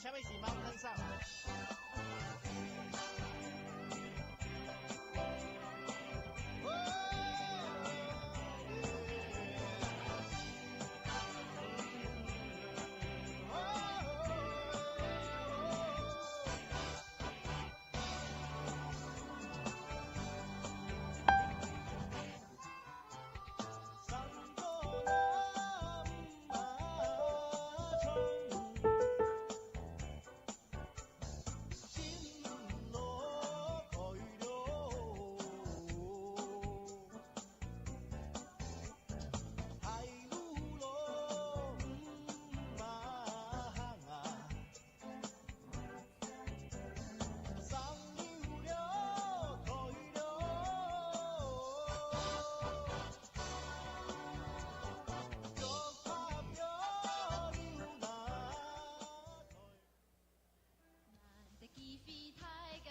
下面是毛根上。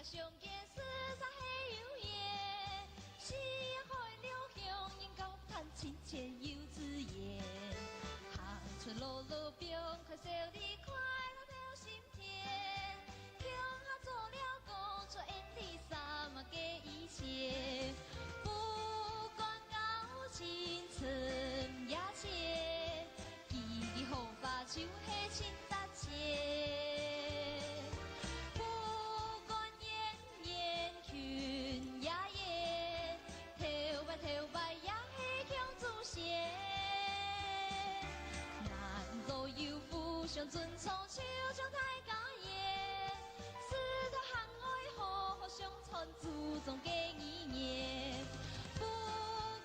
上见四十喜有缘，四海流向人交谈亲切有滋味。行出路路边，快笑你快乐到心田。乡下做了工作，因你三嘛加一切。不管高青春也切，记忆好把手下亲搭切。上尊崇手掌大家业，师徒行爱好好相传，祖宗家义业。不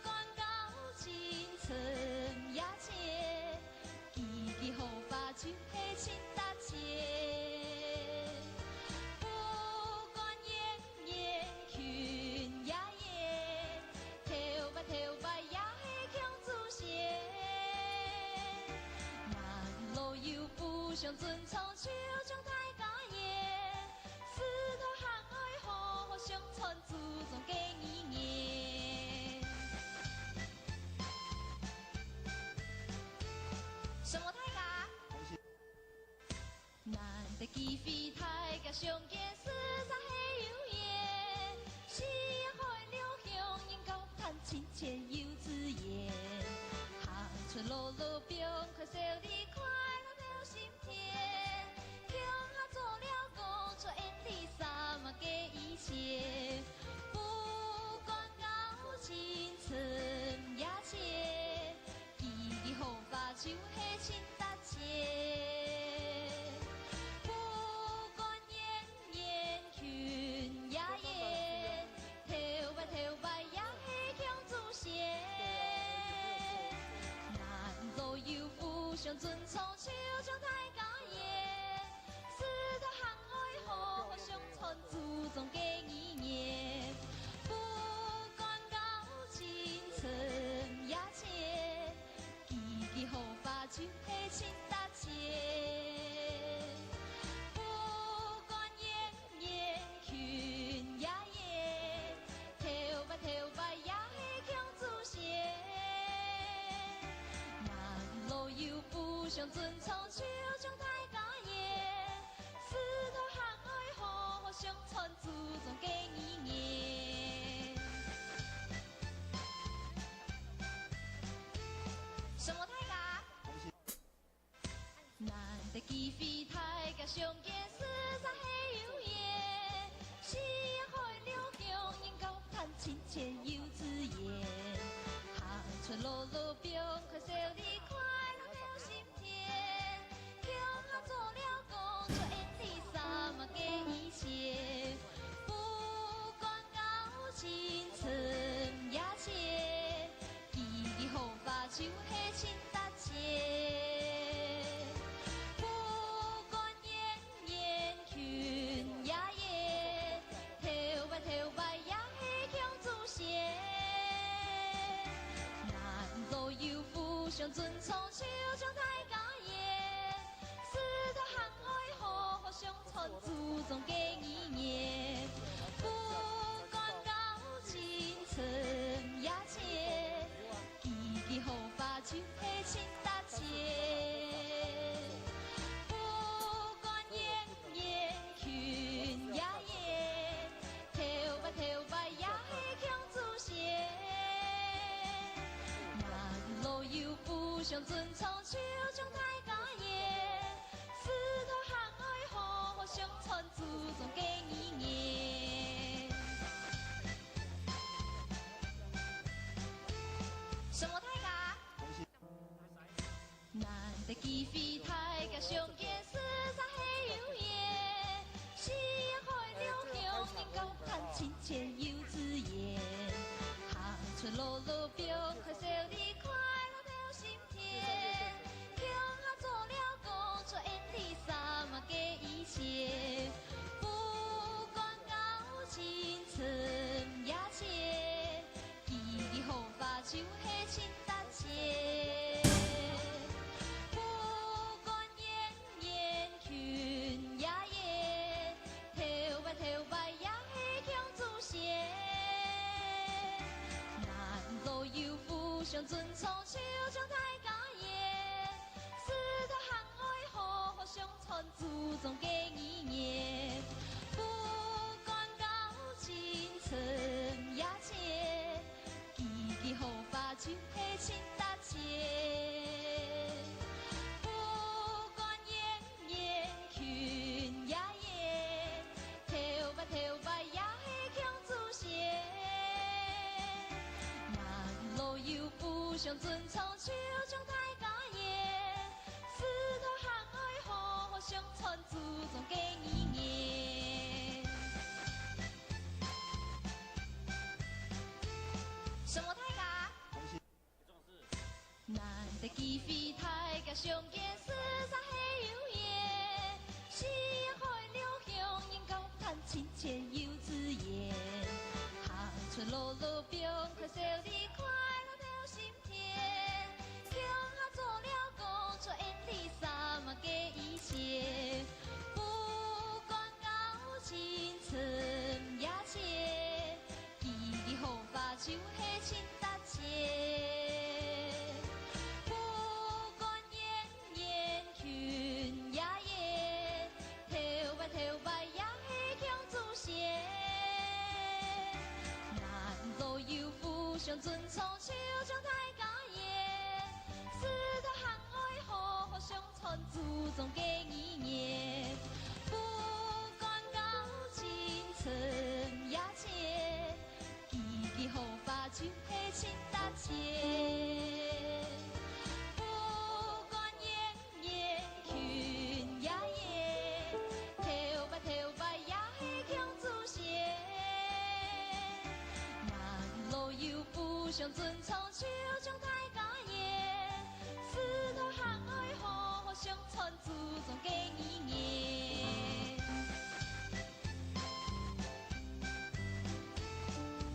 管高青春也切，记记好把手下亲搭切。不管演演群也演，跳吧跳吧也是强祖先。上尊崇手掌大家业，师徒行爱好好相传，祖宗家义业。什么大家？难得机会大家相见，四十喜有缘，四海流向人交谈亲切有滋味。行出路路边，快笑你快乐到心田。乡下做了工作，因你三嘛加一切。不管高青春也切，记记好把手下亲搭切。不管演演群也演，跳吧跳吧也是强祖先。难路有福，上尊崇手掌大家业，师徒行爱好好相传，祖宗家义业。不管高青春也切，记记好把手下亲搭切。不管演演群也演，跳吧跳吧也是强祖先。难路有福，上尊崇手掌大家业，师徒行爱好好相传，祖宗家义业。什么大家？难得机会大家相见，四十喜有缘，四海流向人交谈亲切有滋味。行出路路边，快笑你快乐到心田。乡下做了工作，因你三嘛加一切。不管高青春也切，记记好把手下亲搭切。不管演演群也演，跳吧跳吧也是强祖先。难路有福，上尊崇手掌大家业，师徒行爱好好相传，祖宗家义业。不管高青春也切，记记好把手下亲搭切。不管演互相尊重，手中大家言，师徒行爱好，互相传，祖宗给你念。什么大家？难得机会，大家相见，实在很有缘。四海六乡人交谈，亲切又自然。行出路路边，快笑你快乐到心田。乡下做了工作，因你三嘛给一切。不管高亲存也切，记忆好把手下亲搭切。不管演演群也演，头摆头摆也是强祖先。咱老友互相尊重，手中大家言，师徒行爱好，互相传，祖宗给你念。不管高亲存也切，记记好把手下亲搭切。不管演演群也演，头摆头摆也是强祖先。咱老友互相尊重，手中大家言，师徒行爱好，互相传，祖宗给你念。什么大家？难得机会，大家相见，实在很有缘。四海六乡人交谈，亲切又自然。行出路路边，快笑你快乐到心田。乡下做了工作，因你三嘛给一切。不管高亲存也切，记记好把手下亲搭切。不管演演群也演，头摆头摆也是强祖先。咱老友互相尊重，手中大家言，师徒行爱好，互相传，祖宗给你念。不管高亲存也切，记记好把手下亲搭切。不管演演群也演，头摆头摆也是强祖先。咱老友互相尊重，手中大家言，师徒行爱好，互相传，祖宗给你念。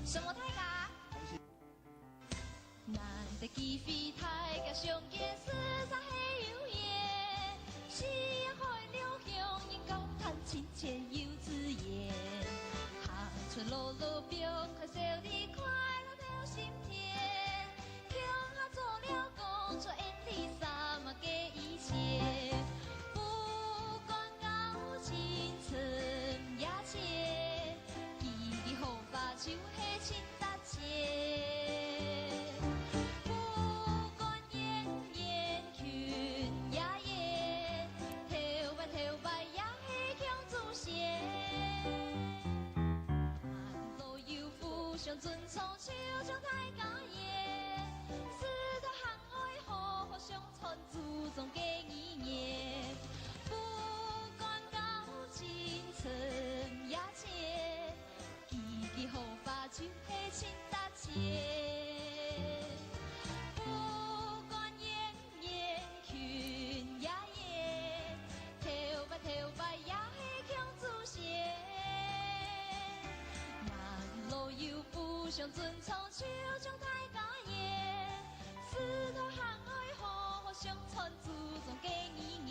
什么大家？难得机会，大家相见，实在很有缘。四海六乡人交谈，亲切又自然。行出路路边，快笑你快乐到心田。乡下做了工作，因你三嘛给一切。不管高亲存也切，记记好把手下亲搭切。不管演演群也演，头摆头摆也是强祖先。咱老友互相尊重，手中大家言，师徒行爱好，互相传，祖宗给你念。不管高亲存也切，记记好把手下亲搭切。不管演演群也演，头摆头摆也是强祖先。咱老友互相尊重，手中大家言，师徒行爱好，互相传，祖宗给你念。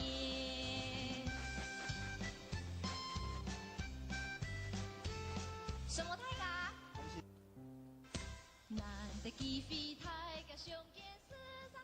什么大家？难得机会，大家相见，实在。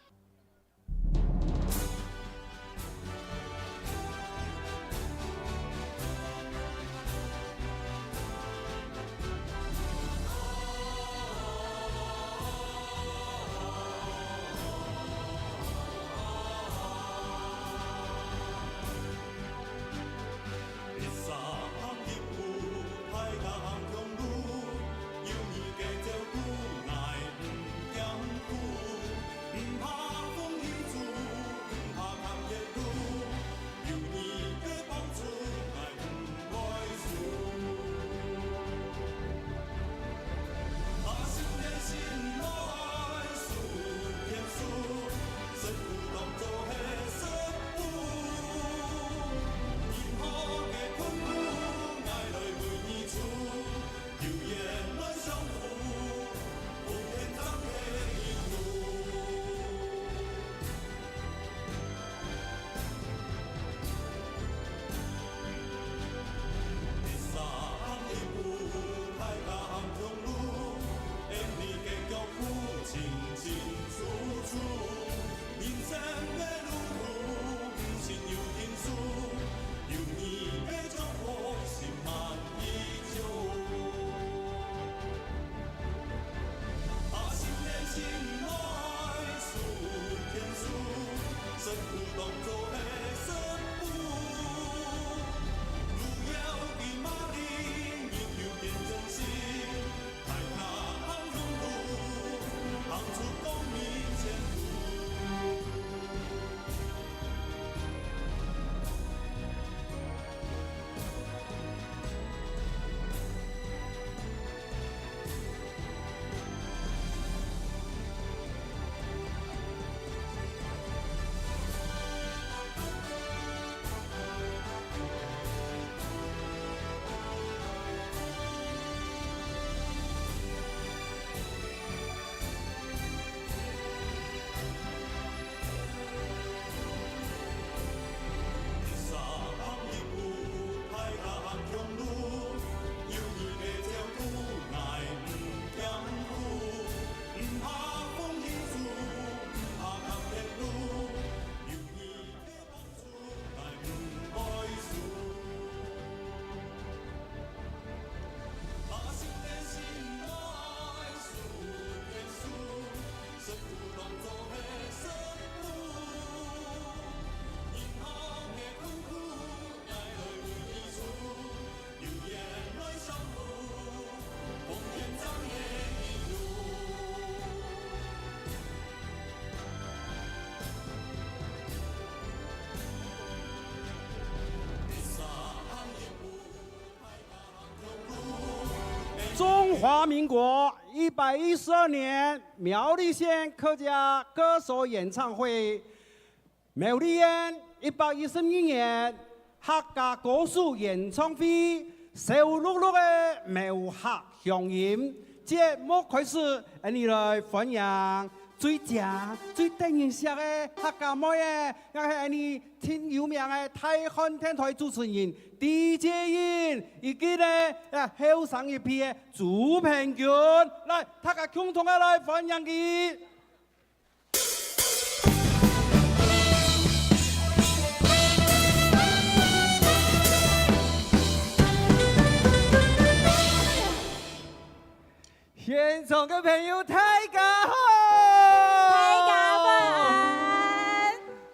华民国112年苗栗县客家歌手演唱会，苗栗县112年客家歌手演唱会，收录录的苗客乡音。节目开始，你来欢迎最正、最得人惜的客家妹的，我係你挺有名的泰漢電台主持人DJ Yin，以及咧後生一批的朱平權，來大家共同嘅來歡迎佢。现场的朋友，大家好！大家晚安。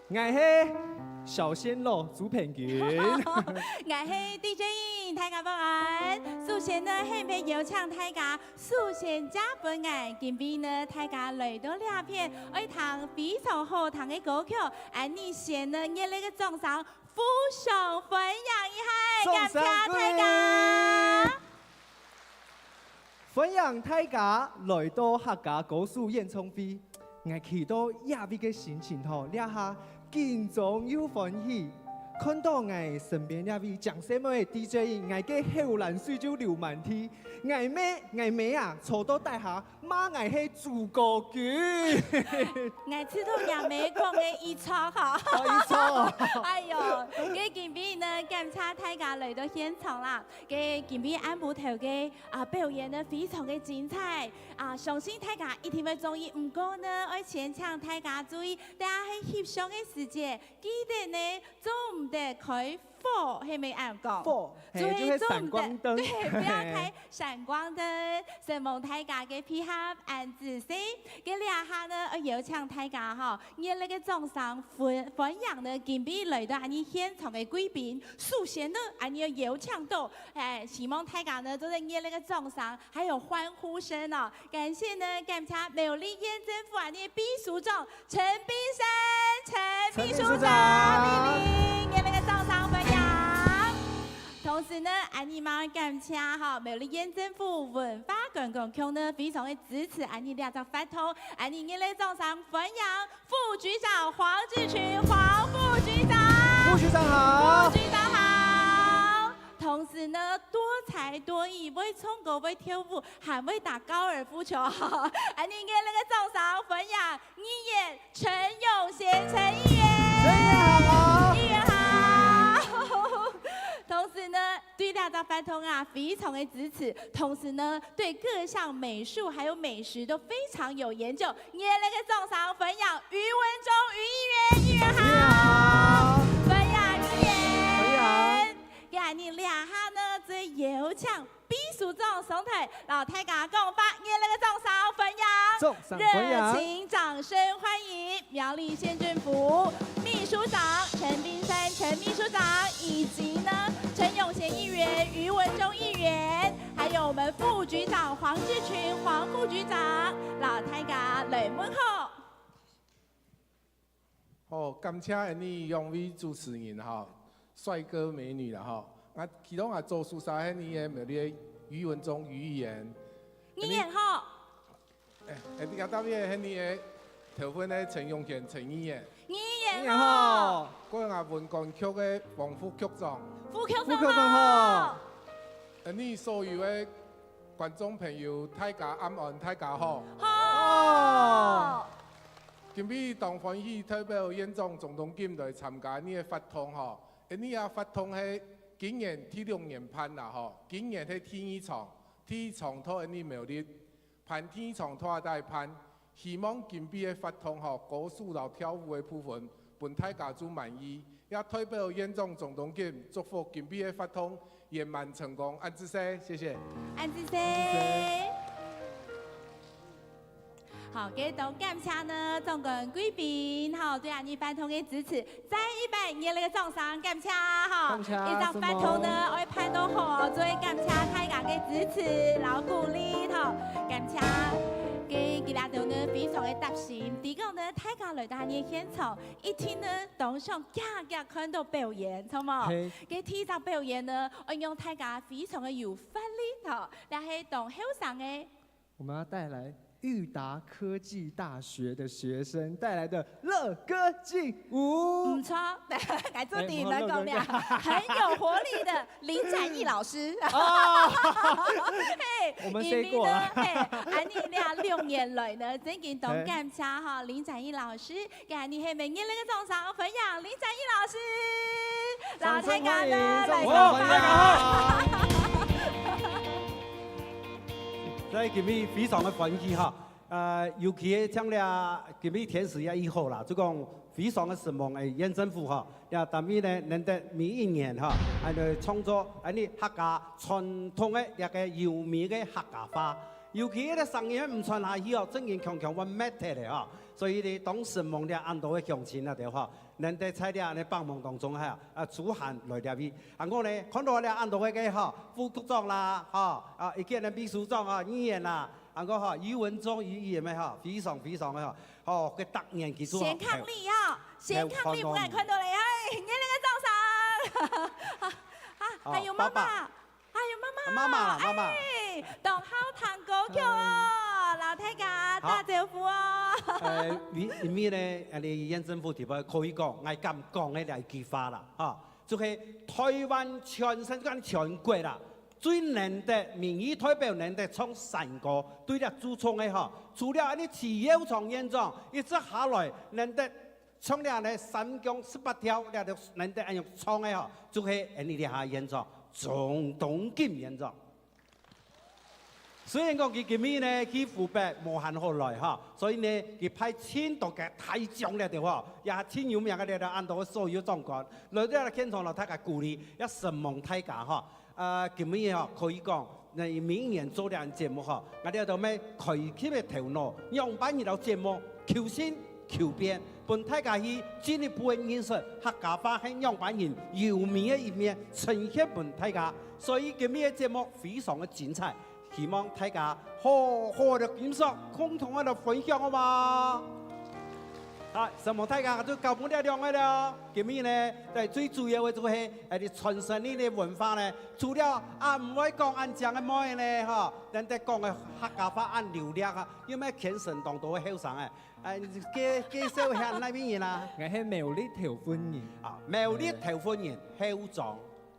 我是小鲜肉朱平權，我是 DJ Yin， 大家晚安。首先呢，很被邀請大家首先加本愛，今邊呢，大家來到兩片一堂非常好聽的歌曲，你先呢熱烈嘅掌聲，互相分享一下，感謝大家。分享大家來到客家歌手演唱會，我期待亞位嘅心情吼，一下緊張又歡喜。看到我身邊亞位講什麼 DJ， 我嘅後欄水就流滿天。我妹啊，坐到大下罵我係豬哥犬。我知道亞妹講嘅一錯哈。一錯。哎呦，嘅今邊呢，感謝大家來到現場啦。嘅今邊按部頭嘅表演呢，非常嘅精彩。相信大家一定會中意。唔過呢，我先請大家注意，大家喺翕相嘅時節，記得呢做唔得開火，係咪啱講？火，就係閃光燈。對，不要開閃光燈。希望大家嘅配合按仔細。嘅兩下呢，我邀請大家哈，熱烈嘅掌聲歡迎呢，今邊來到你現場嘅貴賓。首先呢，你要邀請到，希望大家呢，都是熱烈嘅掌聲，還有歡呼聲哦。感謝呢，感謝苗栗縣政府你秘書長陳炳生，陳秘書長，熱烈嘅掌聲歡迎。同時呢，你們感謝哈苗栗縣政府文化觀光局呢，非常的支持你兩隻發通，你熱烈掌聲歡迎副局長黃志群，黃副局長。副局長好。副局長好。同時呢，多才多藝，會唱歌，會跳舞，還會打高爾夫球。你熱烈嘅掌聲歡迎議員陳永賢陳議員。好。議員好。同時呢，對兩隻發通非常的支持，同時呢，對各項美術還有美食都非常有研究。熱烈嘅掌聲歡迎余文忠余議員，議員好。歡迎議員。歡迎。你兩下呢，最有請秘書長上台，老大家共發熱烈嘅掌聲歡迎。熱情掌聲歡迎苗栗縣政府秘書長陳炳生陳秘書長，以及呢陳永賢議員、余文忠議員，還有我們副局長黃志群黃副局長，老大家來問候。好，感謝你兩位主持人哈，帥哥美女啦哈，其中做蘇沙係你嘅苗栗余文忠余議員。議員好。你特別係你嘅頭份嘅陳永賢陳議員。議員好。嗰個文管局嘅黃副局長。副局長好。你所有嘅觀眾朋友，大家晚安，大家好。好。今日當歡喜代表縣長總統金來參加你嘅發通吼，你啊發通係今年第6年辦啦吼，今年係第2場拖你苗栗辦第2場拖大辦，希望今邊嘅發通吼歌手同跳舞嘅部分，本大家都滿意，也代表縣長總統金祝福今邊嘅發通圓滿成功，安子謝，謝謝。安子謝。好，嘅都感謝呢，總管貴賓，好對你發通嘅支持，再一擺熱烈嘅掌聲，感謝哈。一張發通呢，我會拍到好，最感謝大家嘅支持，老鼓勵，好，感謝嘅俩都呢非常的踏实。第讲呢，大家来到呢现场，一听呢当场架看到表演，好冇？嘿嘅体操表演呢，我用大家非常的有范例头，然后当后生的。我们要带来裕达科技大学的学生带来的乐歌劲舞唔。错，来做第一来讲俩，很有活力的林展毅老师。嘿，我们 say 过了嘿，安尼俩6年来呢，真经当感谢哈林展毅老师，给安尼系明年那个掌声分享林展毅老师，老太家呢来好，上大家班。好。所以今日非常的欢喜哈，尤其像俩今日天时也以后啦，就讲非常的希望诶，县政府哈，也特别呢能得每一年哈，创作尼客家传统的一个优美的客家话，尤其咧生意唔传下去哦，真然强稳mettre咧哈，所以你当希望咧按到嘅乡亲啊，对哈。能在在俩呢帮忙当中哈，主喊来了边，我呢看到咧按到嘅哈副局长啦，哈一见呢秘书长啊、议员啦，我哈余文忠议员咪哈，非常非常嘅哈，佢突然其实先抗力哦，先抗力，不敢看到你，哎，你那个掌声，还有妈妈，还有妈妈，妈妈，哎，当好弹歌曲哦，老太家打招呼哦。因为呢，你县政府地方可以讲，我敢讲嘅一句话啦，就係台灣全省跟全國啦，最難得民意代表能得創3個對了主創嘅哈，除了你企業創院長，一直下來能得創了呢3江18條，了就能得用創嘅哈，就係你哋下院長總統兼院長。雖然講佢今日呢，佢湖北無限好來哈，所以呢，佢派千多嘅大將嚟嘅話，也千有名嘅嚟按到所有狀況，來到嚟現場嚟睇下鼓勵，一神望睇下哈。今日哈可以講，你每年做兩節目哈，我哋到咩開啓嘅頭腦，讓班兒到節目求新求變，本大家去進一步嘅認識客家話係讓班人優美嘅一面呈現本大家，所以今日嘅節目非常嘅精彩。希望大家好好的感受，共同喺度分享啊嘛！希望大家都交半啲量嘅啦。今日呢，最主要嘅就係你傳承呢啲文化呢。除了唔可以講按講嘅乜呢，嚇，人哋講嘅客家話按流利啊，因為虔誠當道嘅後生介紹下那邊嘢啦。我係苗栗條歡迎。苗栗條歡迎後長。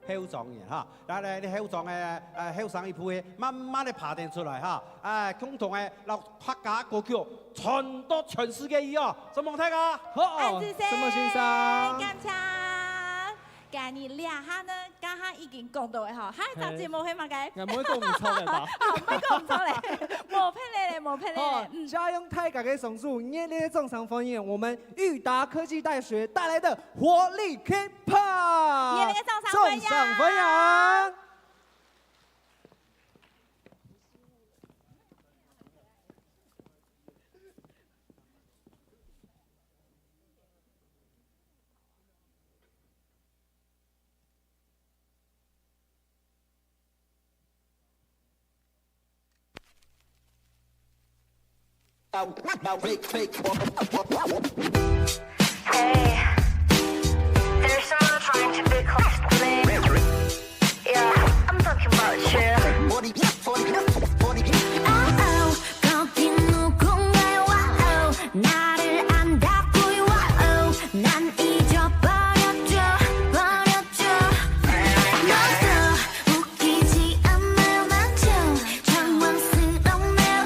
後長嘅嚇，但係你後長嘅後生一輩，慢慢地爬定出來嚇，共同嘅留客家歌曲傳到全世界哦，希望大家好，什麼先生？感謝，今日兩下呢，家下已經講到嘅嗬，下一集節目希望嘅。我唔會講唔錯嘅吧？唔會講唔錯咧，冇骗你咧，冇騙你咧。嘉永太改嘅松樹熱烈的掌聲歡迎我們裕達科技大學帶來的活力 K-pop， 熱烈嘅掌聲歡迎。Hey, there's someone trying to be close to me. Yeah, I'm talking about you. 거기 누군가요? 나를 안다고요? 난 잊어버렸죠, 버렸죠. 너도 웃기지 않아요, 난 좀 당황스럽네요.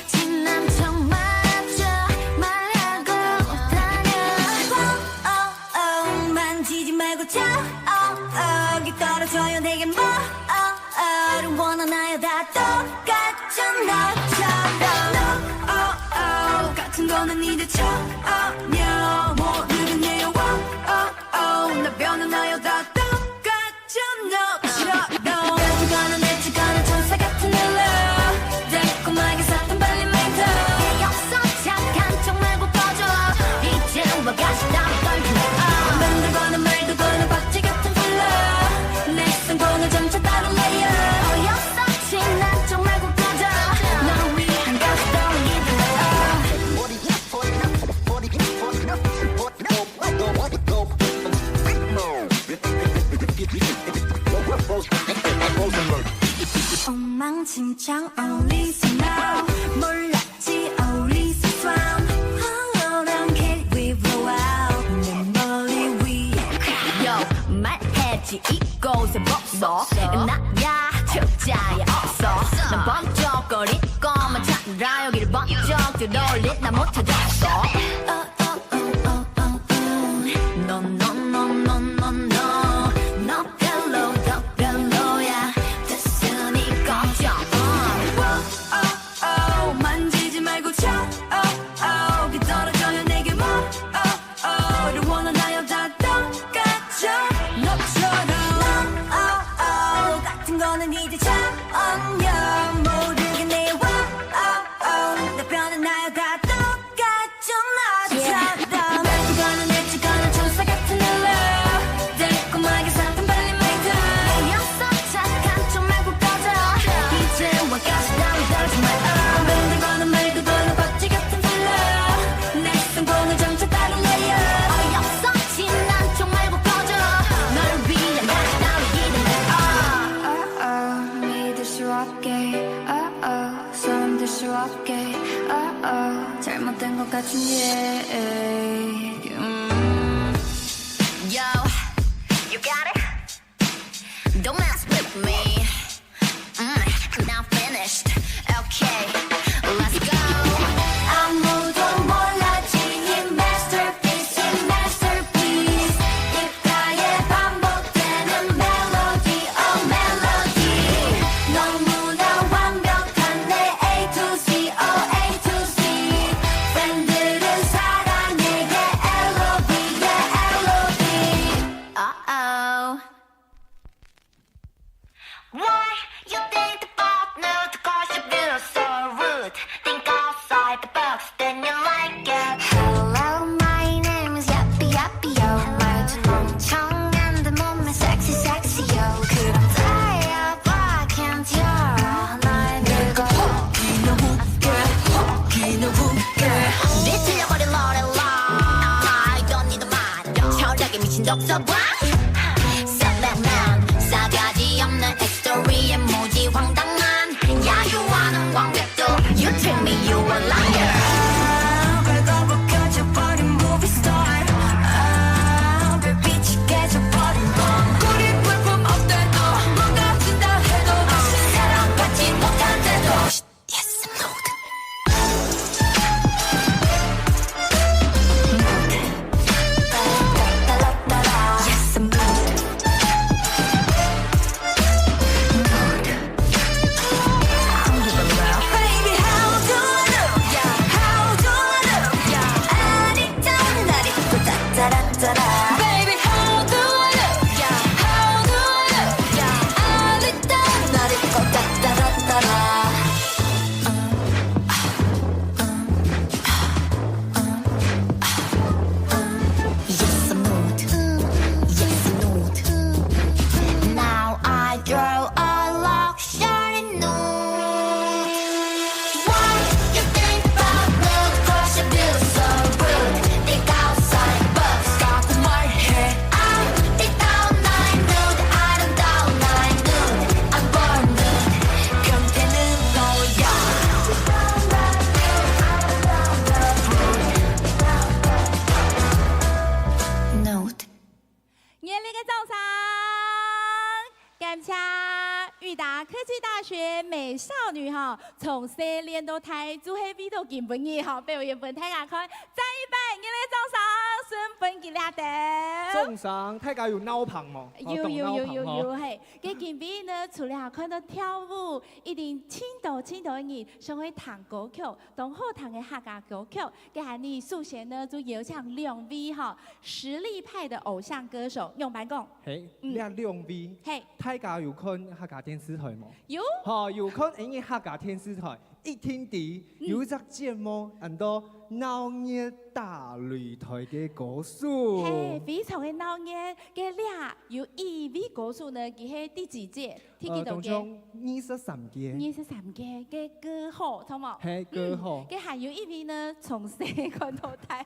지난 척 말하죠, 말하고 다녀. 만지지 말고 저 여기 떨어져요 내게 뭐 원하나요 다 똑같죠 너처럼 같은 거는 이제 전혀 모르겠네요 나 변하나요 다 똑같죠 너처럼 가지가는 엣지가는 천사 같은 일로 달콤하게 샀던 발리메이터 없어 착한 척 말고 꺼져 이제는 와가시 다 떨려 만들거나 말들거나 박쥐 같은 플러 내 성공을 점차 따로 레이어 어이없어 지난 척 말고 꺼져 너를 위한 가수 떠올리던 진짜 어디서 나 몰랐지 어디서 황홀한 길 위로 내 머리 위에 Yo 말했지 이곳에 벗어 나야 적자야 없어 난 번쩍거릴 것만 찾느라 여기를 번쩍 들어올릴 나 못 찾았어 No no no no no no 너 별로 더 별로야 됐으니 걱정 만지지 말고 쳐 비 떨어져요 내게 뭐 를 원하나요 다 똑같죠 너처럼 같은 거는 이제 전혀 모든 게 내와 내 편은 나요 다 똑같죠 나처럼 말투가는 내 찍어는 천사 같은 일러 달콤하게 사탕 발린 말투 녀석 착한 척 말고 꺼져 이제 와까지 따위 떨지 마 밴들거는 말도 거는 박쥐 같은 필러 내 성공을 점차 다른 레이어 어이없어 지난 척 말고 꺼져 너를 위해 나를 기대해 믿을 수 없게 손들 수 없게 잘못된 것 같은 얘기 Yo, you got it? Don't mess with me. Now finished. Okay, let's go. 아무도 몰랐지 이 masterpiece 이 masterpiece 입가에 반복되는 멜로디 멜로디 너무나 완벽한 내 A to Z A to Z 팬들은 사랑에게 LOV에 LOV Uh-oh. Why you think about me cause you feel so rude Think outside the box then you like it Hello my name is Yappy Yappy Yo 말투 멍청한 데 몸매 sexy sexy yo 그럼 다야 I can't tell 날 늙어 웃기는 웃겨 뒤틀려버린 노래라 I don't need a mind 철학에 미친 독서봐 Setbackman 싸가지 없는 엑스토리에 무지 황당한 야유하는 완벽도 You tell me you a liar 긁어벗겨져버린 movie star 불빛이 깨져버린 넌 고립 불품 없대도 망가진다 해도 다시 사랑받지 못한대도 Yes, I'm not Yes, I'm not Baby, how do I look? How do I look? 아리따운 날 입고 따따라따라 Baby, how do I look? How do I look? 아리따운 날 입고 따따라따라 Yes, I'm not Yes, I'm not Now I draw a luxury nude Why you think about love? Cause you feel so rude Think outside the box 자꾸 말해 아리따운 나의 nude 아름다운 나의 nude I'm born nude 경태는 너야 Nude 热烈的掌声！感谢裕达科技大学美少女哈，从小练到大，做起味道根本嘢哈，被我原本睇下看，再一摆热烈掌聲，順本吉拉的。送上大家有腦棚冇？有嘿，嘅今邊呢，除了看到跳舞，一定青島嘅人想去彈歌曲，當好彈嘅客家歌曲，嘅係你首先呢就有請兩位哈實力派的偶像歌手，用白講，嘿，你兩位，嘿，大家有看客家電視台冇？有。有看因為客家電視台一天地有一隻節目，很多闹热大擂台嘅歌数。嘿，非常的闹热，嘅俩有意味歌数呢，佢係第幾屆？第幾度嘅？總共23屆。 23屆嘅歌好，同冇？係歌好。嘅還有一位呢，從細看到大，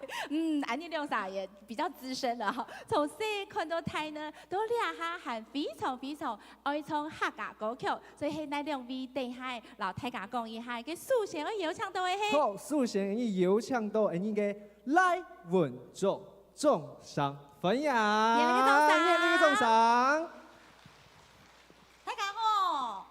安尼兩啥也比較資深了哈。從細看到大呢，都倆下係非常愛唱客家歌曲，所以係那兩位地下老大家講一下，嘅首先我有唱到嘅係。好，首先以有唱到人嘅來穩重重賞分享，熱烈嘅掌聲，熱烈嘅掌聲。大家好。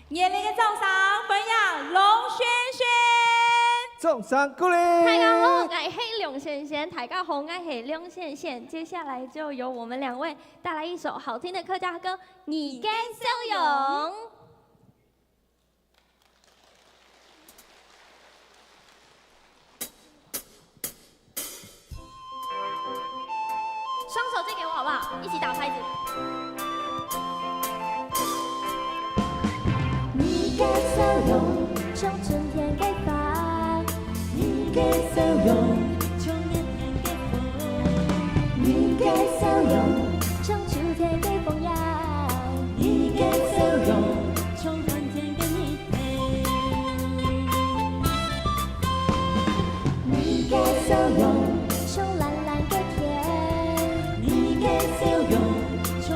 热烈嘅掌聲分享龍軒軒，掌聲鼓勵。大家好，我係龍軒軒，大家好，我係龍軒軒。接下來就由我們兩位帶來一首好聽的客家歌《你嘅笑容》。雙手借給我好不好？一起打拍子。你嘅笑容像春天嘅花，你嘅笑容像年年嘅風，你嘅笑容像秋天嘅風搖，你嘅笑容像春天嘅蜜甜，你嘅笑容像藍藍嘅天，你嘅笑容像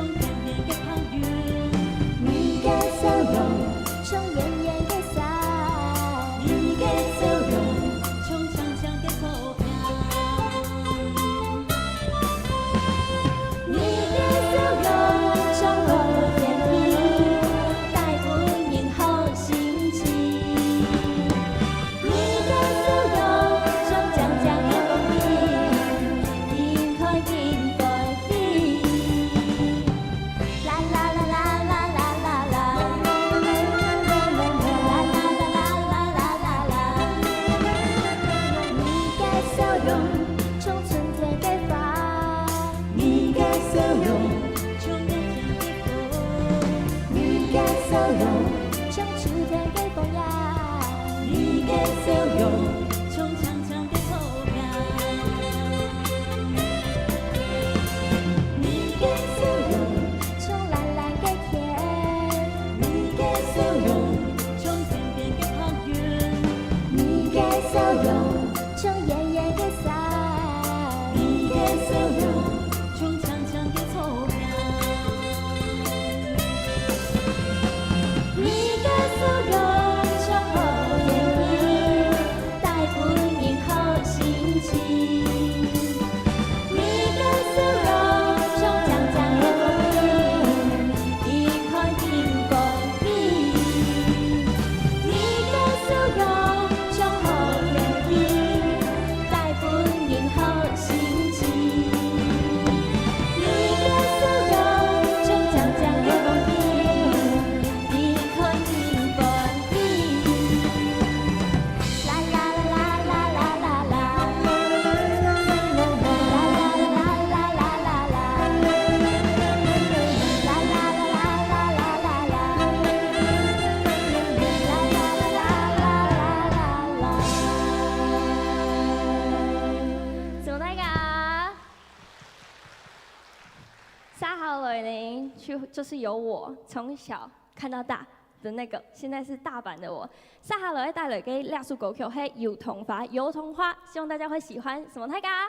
笑容像秋天的风呀，你的笑容像长长的草坪，你的笑容像蓝蓝的天，你的笑容像天边的白云，你的笑容像炎炎的伞，你的笑容像长长的草坪。你的笑容像好天气，带给人好心情。你的笑容像长长的风景，一看天光明。你的笑容像好天气，带给人好心情。你的笑容像长长的风景，一看天光明。啦啦啦啦啦啦啦，啦啦啦啦啦啦啦，啦啦啦啦啦啦啦，啦啦啦啦啦啦。什么那个啊？沙豪雷林就是由我从小看到大的那个，现在是大阪的我。沙豪雷带来给亚述狗口黑油桐花，希望大家会喜欢。什么那个啊？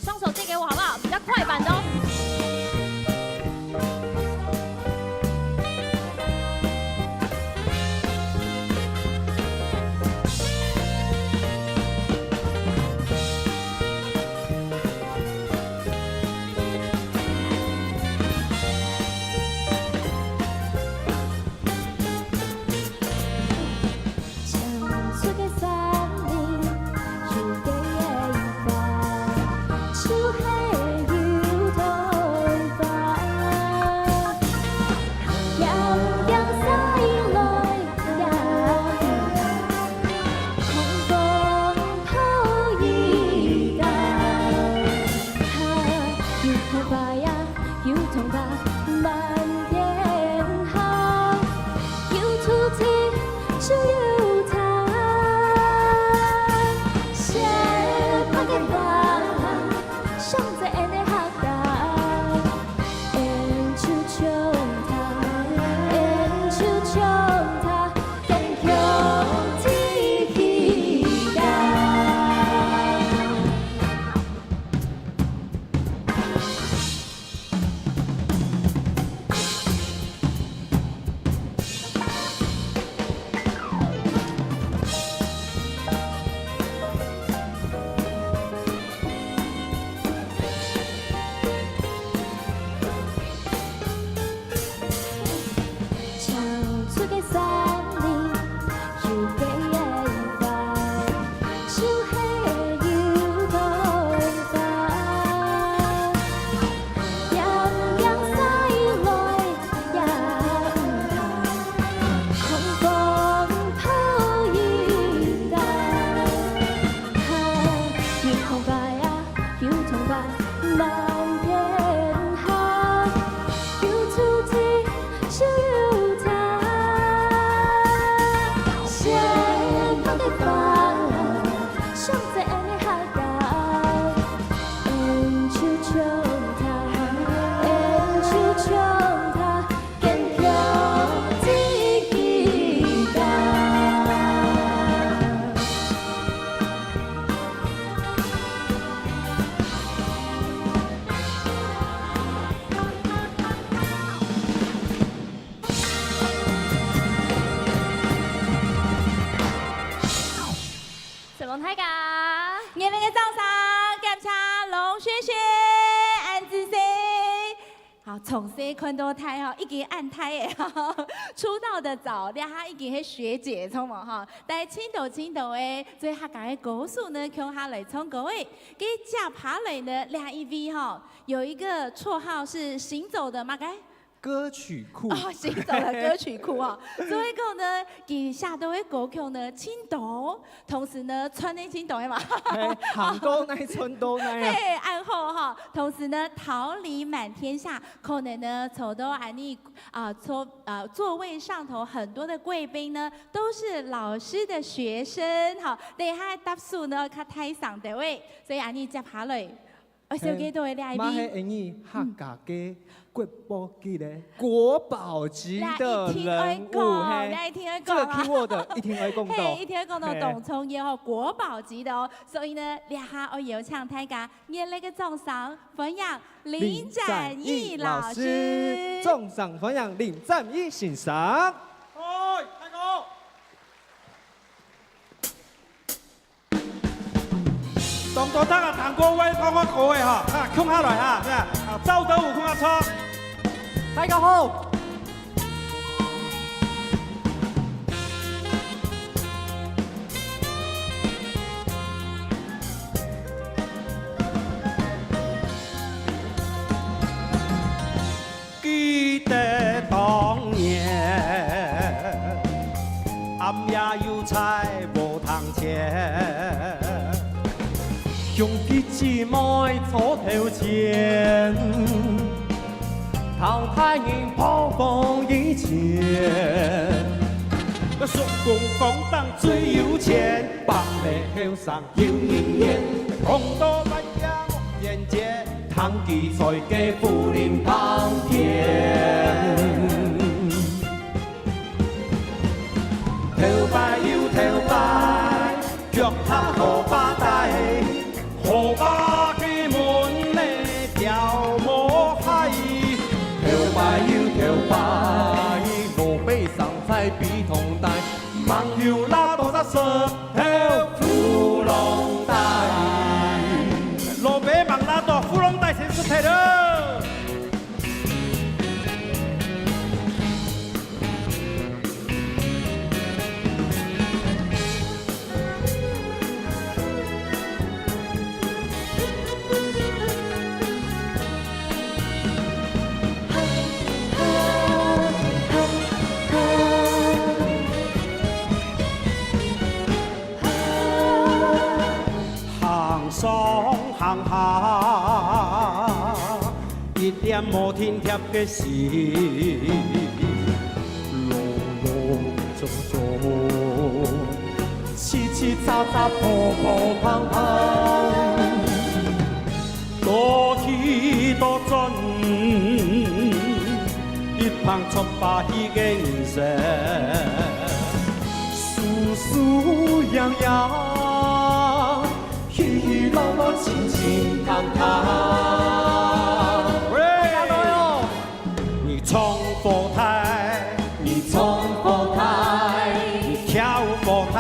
双手借给我好不好？比较快版的哦。唱出的森林，有给的花，树黑油桐花，洋洋洒来呀，狂风透雨打，油桐花呀，油桐花满天好，油出去就有它，谁怕给它，想在俺的哈达，演出穷它，演出穷它，更有体感。唱出的森林，有给的花，树黑油桐花，洋洋洒来呀，狂风透雨打，油桐花呀，油桐花满天好，油出去就有它，谁怕给花，想在俺的哈达，演出穷它，演出穷它，更有体感。什么那个？热烈的掌声，感谢龙轩轩、安子 C。好，从小看到台吼，已经按台的吼，出道的早，俩哈已经是学姐冲嘛哈，但青岛的，最客家的歌手呢，向下来唱歌诶，给假爬来呢，俩一 V 哈，有一个绰号是行走的嘛该。歌曲库。哦，行走的歌曲库哦。所以讲呢，以下都会歌曲呢，青岛，同时呢，穿那青岛的嘛。杭州那村都那样。嘿，暗后哈，同时呢，桃李满天下，可能呢，走到安尼座位上头很多的贵宾呢，都是老师的学生，哈，你还答数呢，较太上的位，所以安尼接下来，我小几都会来马黑因为客家嘅国宝级的国宝级的人物，来听我这个讲 keyword 一听而共嘿，到。一听讲到董聪也好国宝级的哦，所以呢，俩下我有请大家热烈的掌声欢迎林展毅老师。重赏欢迎林展毅先生。哎，大哥。当多得啊，唐国威帮我考的哈，啊，空下来哈，啊，周德武空下错。大家好。记得当年，暗夜有菜无通吃。兄弟姊妹坐頭前，淘汰人破防以前。叔公公當最有錢，百里後上有人煙，公道不一人傑，湯記在嘅富林當天。頭拜要頭拜，腳踏河巴底。河巴嘅門呢條無閪，頭拜要頭拜，羅比上菜比同大，望要拉多得實條芙蓉帶，羅比望拉多芙蓉帶先出題了。上行下，一點無天貼嘅事，隆隆重重，凄凄雜雜破破碰碰，多氣多盡，一旁出把戲嘅人生，疏疏揚揚。起起落落，輕輕躺躺。你衝佛台，你衝佛台，你跳佛台，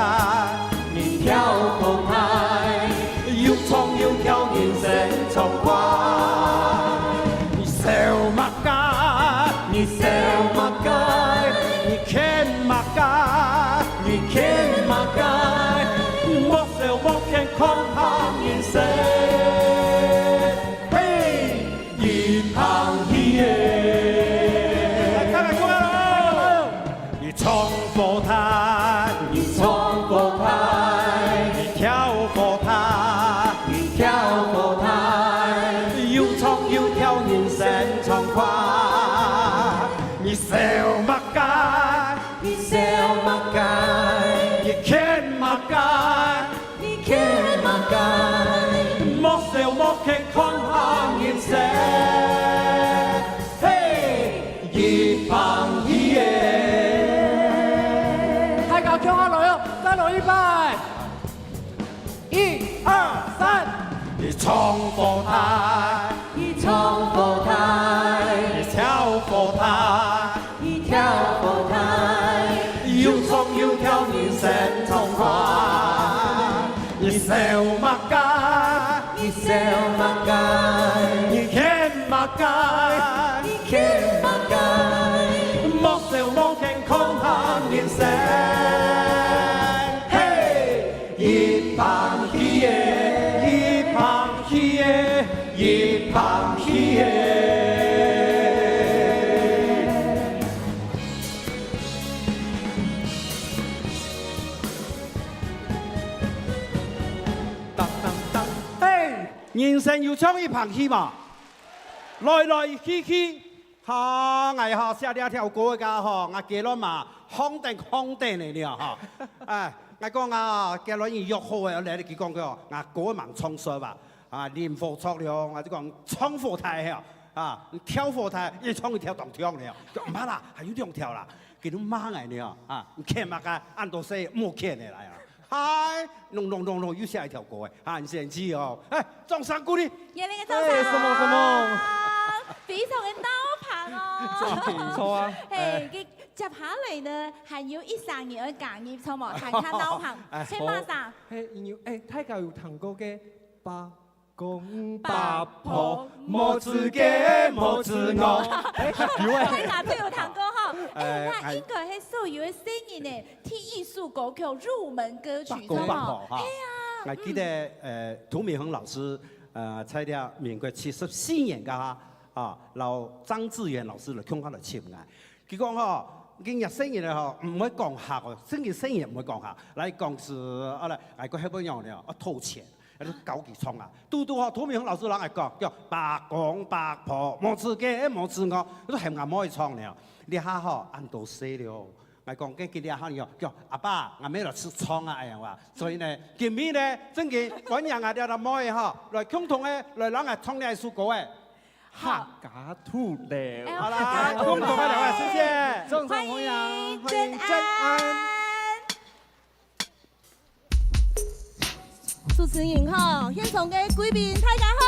你跳佛台，又衝又跳，人生暢快。你笑乜街，你笑乜街，你傾乜街，你傾乜街。莫笑莫傾空行人生，嘿，一旁一夜。你衝佛台，你衝佛台，你跳佛台，你跳佛台，又衝又跳，人生暢快。你笑乜街，你笑乜街，你傾乜街。傾乜街，莫笑莫傾空行人生，嘿，一旁一夜。大家跳下來哦，再來一拜，一二三，你衝佛台，你衝佛台，你跳佛台，你跳佛台，又衝又跳，人生暢快。你笑乜街，你笑乜街，你傾乜街，你傾乜街，莫笑莫傾空行人生，嘿，一旁一夜，一旁一夜，一旁一夜。生又唱一盘戏嘛，来来去去，哈，哎哈，写了条歌噶吼，我记了嘛，红灯的了哈，哎，我讲啊，记了伊约好的，来你讲个，我歌蛮创作吧，啊，念佛错了，我就讲唱佛台哈，啊，跳佛台，一唱一跳当跳了，唔怕啦，还有两跳啦，给你妈来了，啊，看嘛个按到说冇看的来啊。嗨，弄，又下一条歌哎，很神奇哦！哎，掌声鼓励！热烈嘅掌哎，声！什么？非常嘅刀棒哦！不错啊！嘿，佢接下嚟呢，係要一三年嘅講業，錯冇？睇下刀棒，請馬上。嘿，因為大家有聽過嘅八公八婆冇自己冇自我，大家都有聽過哈？哎，那應該係所有嘅新人嘅聽藝術歌曲入門歌曲，公八婆哈。係啊，我記得涂明恒老師在啲民國74年噶啊，老張志遠老師嚟講下嚟簽嘅。佢講嗬，今日新人嗬唔會講客哦，新人唔會講客，嚟講是啊嚟，外國喺邊樣咧？偷錢。搞幾創啊！嘟嘟嗬，涂明恒老師人係講叫八公八婆，冇自己冇自我，都係啱可以創了。你下嗬按到死了，我講嘅佢哋下叫阿爸，我咩嚟吃創啊樣話，所以呢，今日呢，真嘅揾人啊，啲阿妹嗬，來共同嘅來人啊創呢一首歌誒，客家土了。好啦，共同嘅兩位，謝謝。眾歡朋友，迎歡迎真真安。安。主持人好，現場嘅貴賓大家好。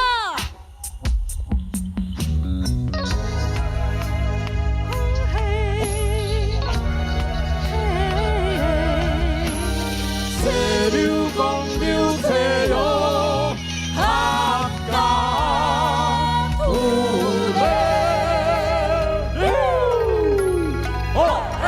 車流公流車喲，客家土嘞，哦嘿。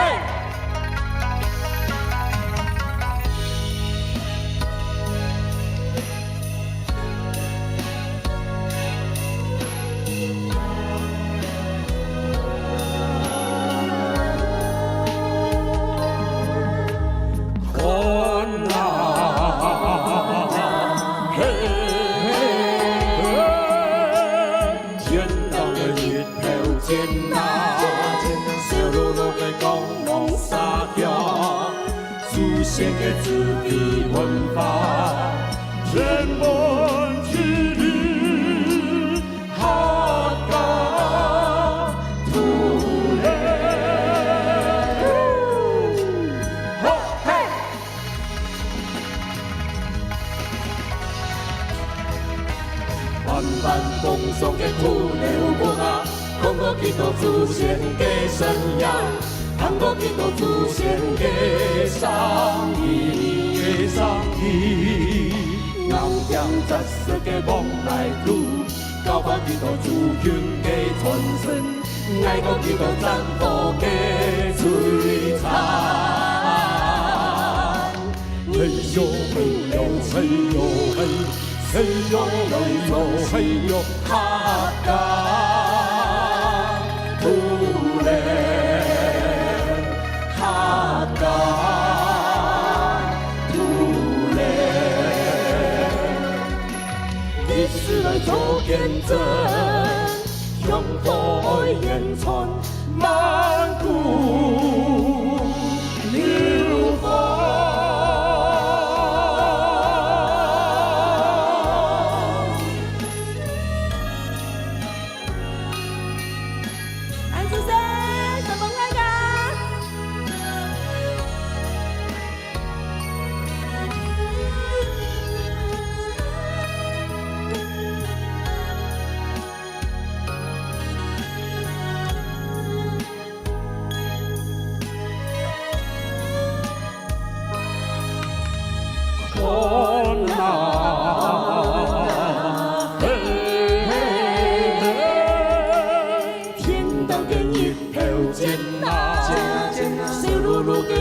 祖先嘅子弟文化，天文地理，客家土嘞，好嘿！萬萬風霜嘅土流光啊，講過幾多祖先嘅信仰。看過幾多祖先嘅生意，牛羊雜食嘅往來路，教過幾多祖權嘅傳承，捱過幾多戰火嘅摧殘。嘿呦嘿呦嘿呦嘿，嘿呦嘿呦嘿呦，客家土嘞。客家土嘞，歷史來做見證，香火延傳萬古流芳。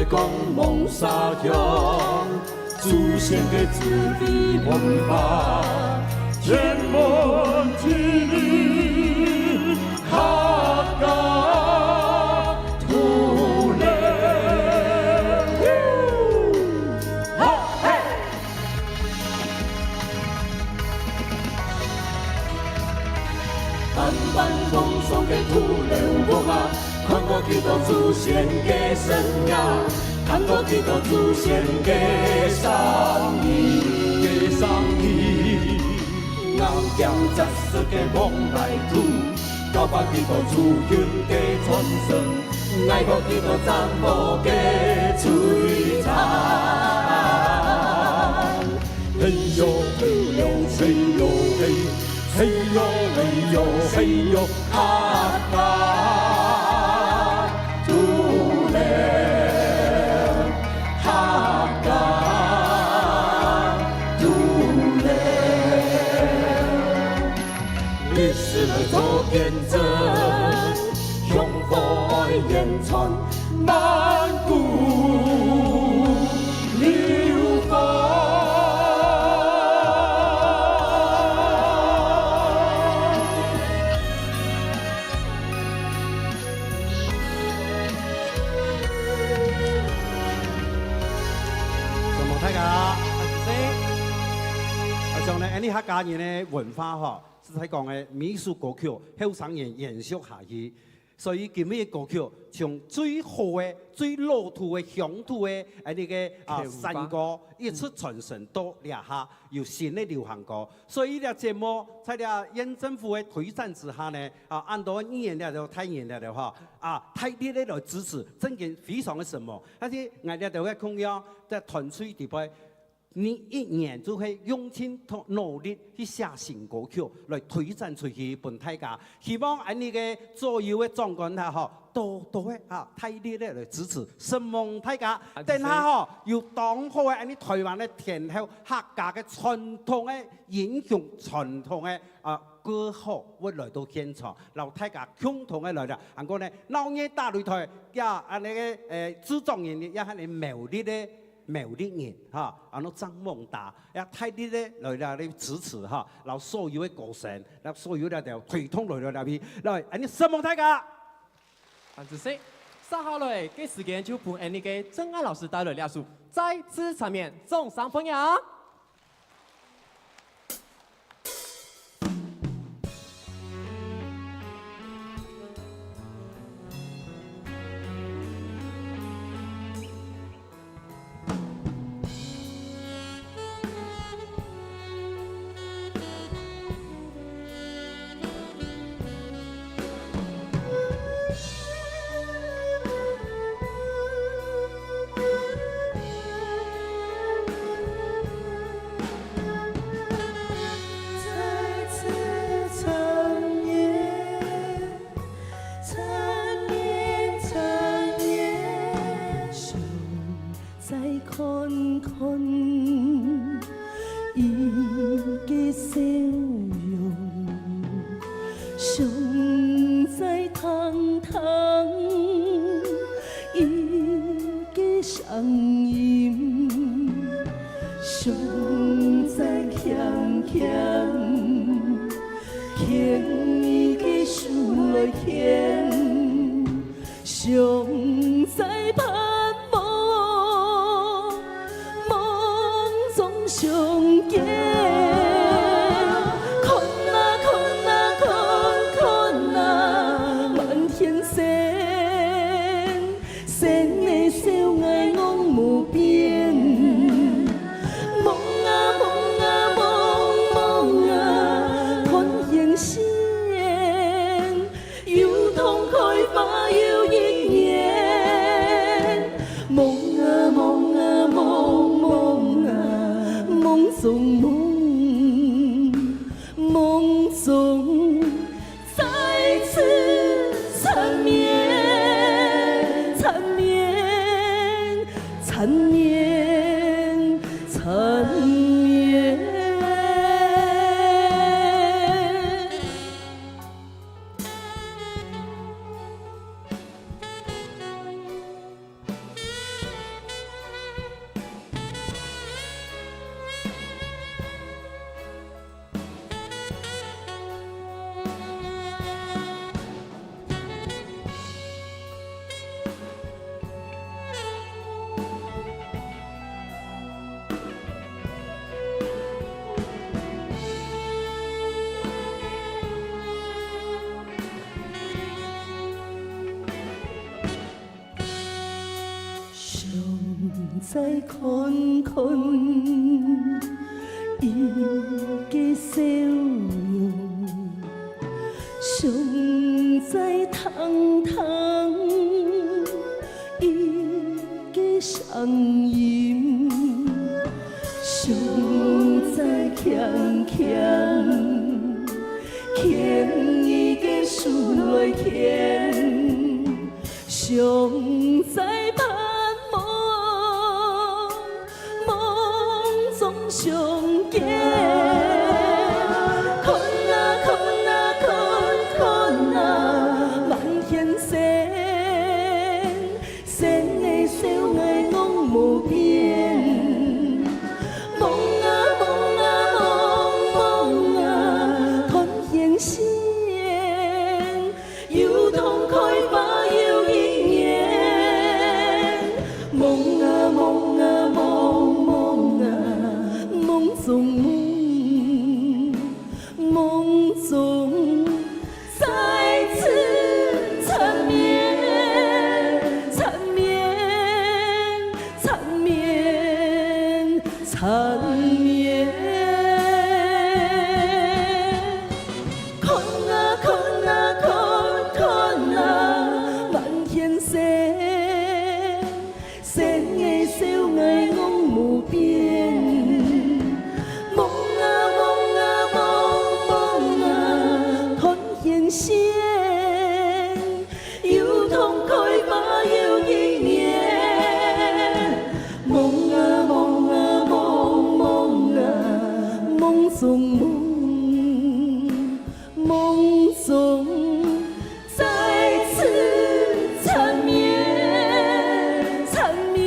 光芒灑向祖先嘅子弟文化，天文地理，客家土嘞，好嘿！万风霜嘅土流木啊，看过基督祖先嘅生涯，看过基督祖先嘅心意，嘅心意。硬剑扎实嘅往来土，交把基督主權嘅傳承，愛過基督丈夫嘅璀璨。嘿呦嘿呦嘿呦嘿，嘿呦嘿呦嘿呦哈嘎，主嘞哈嘎，主嘞。历史來做見證，雄火延傳萬古流芳。咁望大家，像呢，呢客家人嘅文化嗬。是睇講嘅美術歌曲，後生人延續下去，所以今日嘅歌曲從最好嘅、最老土嘅、鄉土嘅呢個山歌，一直傳承到下下有新嘅流行歌。所以呢個節目在呢縣政府嘅推薦之下呢，按照語言嚟到太言嚟到嚇，太啲咧來支持，真嘅非常嘅什麼。但是我哋就會供養在團隊地位。你一年就會用盡努力去寫新歌曲來推薦出去俾大家，希望喺你嘅左右嘅長官下嗬，多多嘅大力咧來支持，希望大家等下嗬要當好嘅喺你台灣嘅天后客家嘅傳統嘅英雄傳統嘅歌曲會來到現場，讓大家共同嘅來啦。不過呢，老年大擂台呀，你嘅主狀元也係你苗栗嘅。苗栗人嚇，張夢達，太啲咧來支持嚇，然後所有嘅歌聲，然後所有嘅就推動來到入邊，來，你希望大家。子識，接下來嘅時間就伴你嘅曾安老師帶來兩首再次場面，眾上朋友。有痛開花又一年。再看看伊的笑容，尚在疼疼伊的声音，尚在强强牵伊的思来牵，尚在盼望梦中相见。看啊看啊看看啊，万千线，线的小爱拢无变。梦啊梦啊梦梦啊，团圆线，又痛快把又一年。梦啊梦啊梦梦啊，梦中梦，梦中再次缠绵，缠绵，缠绵，缠绵。看啊看啊看看啊，万千线，线的小爱拢无变。梦啊梦啊梦梦啊，团圆线，又痛快把又一年。梦啊梦啊梦梦啊，梦中梦，梦中再次缠绵，缠绵，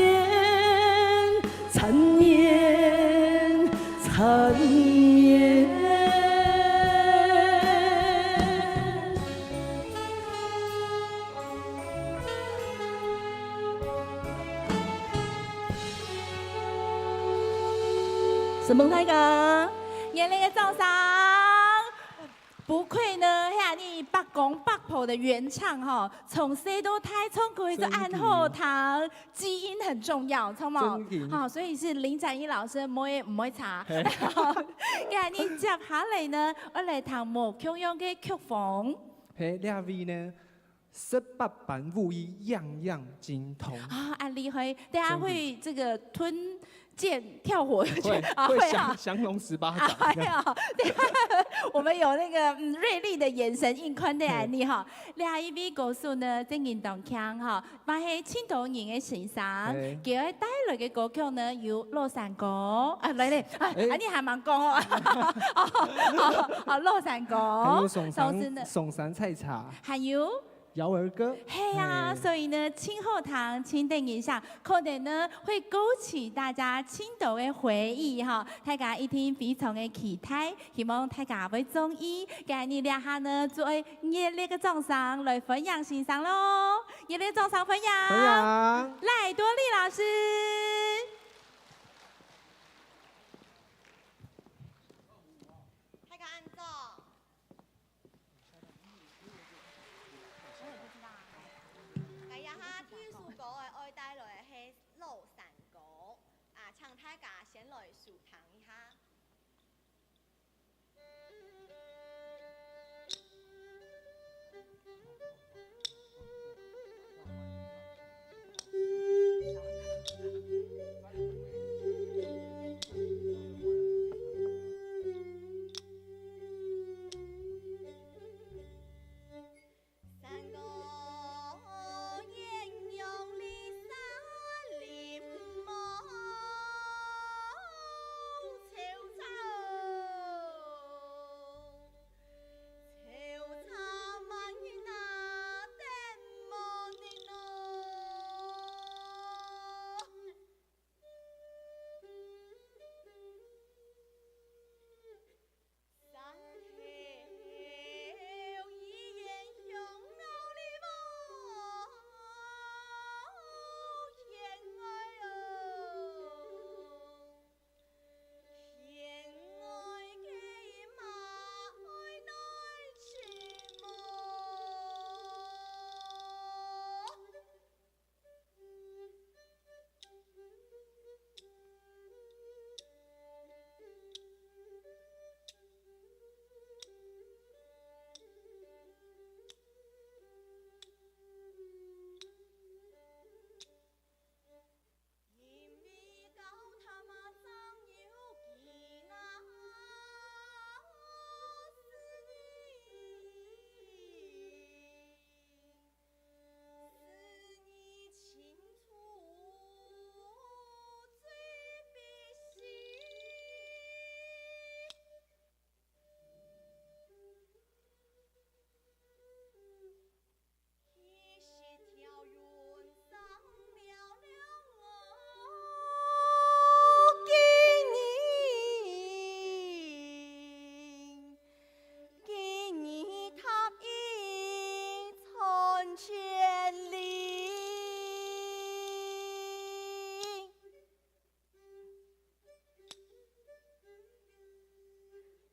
缠绵，缠绵。沈梦太哥，热烈的掌声！不愧呢，遐你北港北埔的原唱哈，从小到大唱歌就按后堂，基因很重要，懂吗？好，所以是林展一老师唔会查。今日接下来呢，我来弹莫琼样嘅曲风。嘿，两位呢，18般武艺样样精通。啊，很厉害！大家会这个吞剑跳火会啊，会啊。降龙18掌。哎呀，对，我们有那个锐利的眼神应宽的案例哈。另一位歌手呢，正运动腔哈，嘛是青岛人的先生，给我带来的歌曲呢有《落山歌》啊，来嘞，啊，你还蛮讲哦，好，《落山歌》，还有松同时呢山松山菜茶，还有。瑶儿歌。嘿呀，所以呢，青后堂、青灯一下，可能呢会勾起大家青岛的回忆哈。大家一定非常的期待，希望大家会中意。今日两下呢，作为热烈的掌声来分享欣赏喽！热烈掌声分享，分享，赖多利老师。大家按照。係啊哈，天數歌嘅愛帶來係廬山歌，啊，請大家先來數聽一下。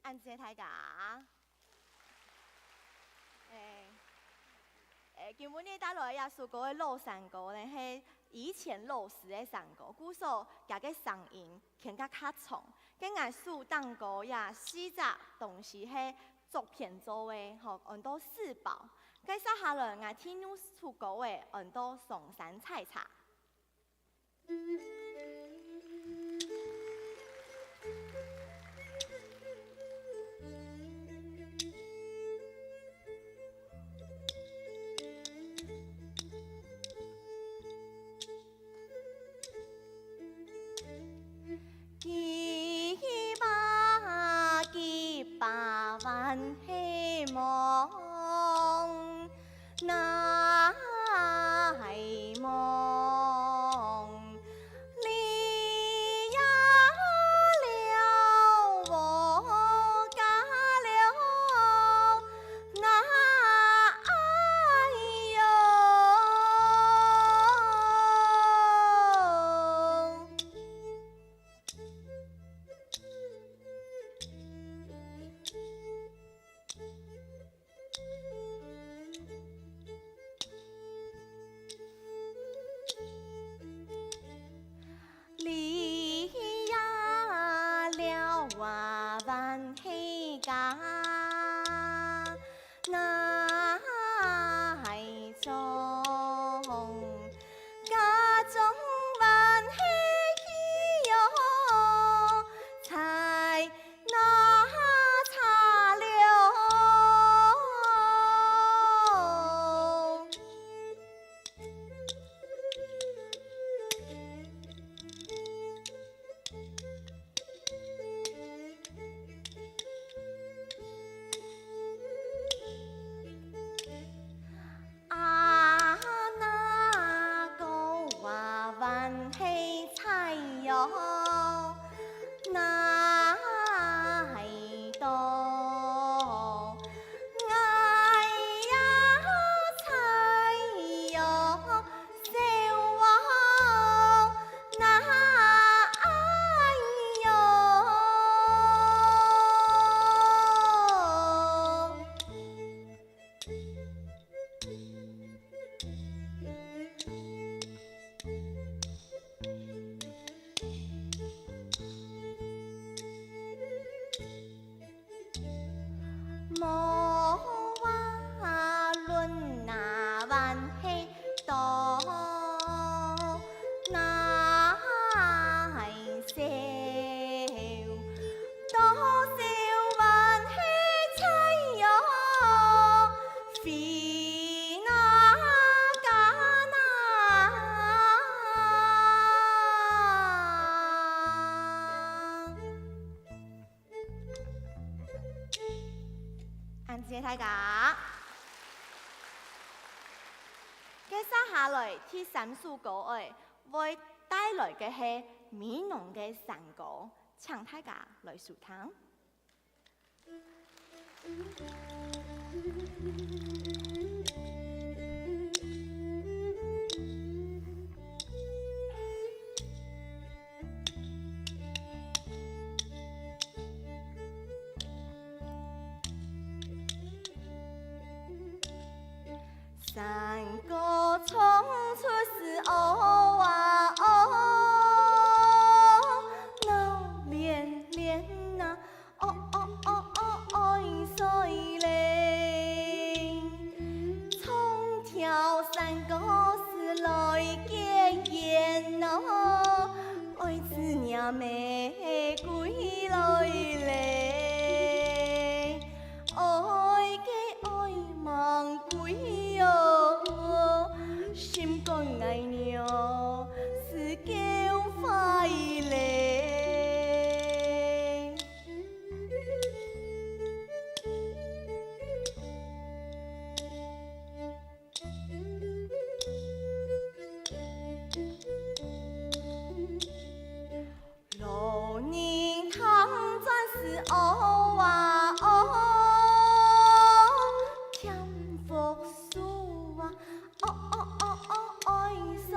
安姐大家。今日呢带来耶稣歌的老山歌呢，是以前老师的山歌，故说加个声音听甲较重。跟艺术当歌也四只东西是作品做的，吼，很多四宝。跟接下来我听耶稣歌的很多松山菜茶。万希望，那希望，你呀了我家了，那哎呦。你呀了我万希家，那系中家中万希哟，才那茶了。万希菜哟，那系多爱呀菜哟，笑我那爱哟。无话论那万希多，那系笑，多少万希菜哟，非那家那。谢谢大家。接下來第三首歌誒，會帶來嘅係美濃嘅山歌，請大家來收聽。山歌唱出是哦啊哦，闹连连呐，哦哦哦哦哦碎嘞，从跳山歌是来结缘哦，爱子娘玫瑰来嘞，爱嘅爱芒瑰哟。心肝爱鸟是叫快乐，老人躺转是哦啊哦，添福树啊。哦哦哦哦，爱碎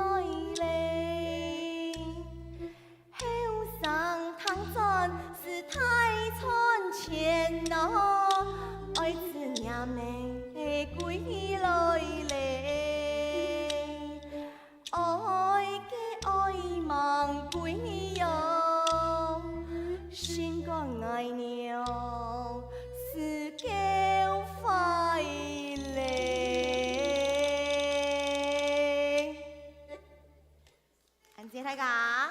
嘞，后上躺转是太村前来嘞，爱嘅爱梦归你哟，心肝爱娘是叫快嘞。安谢大家。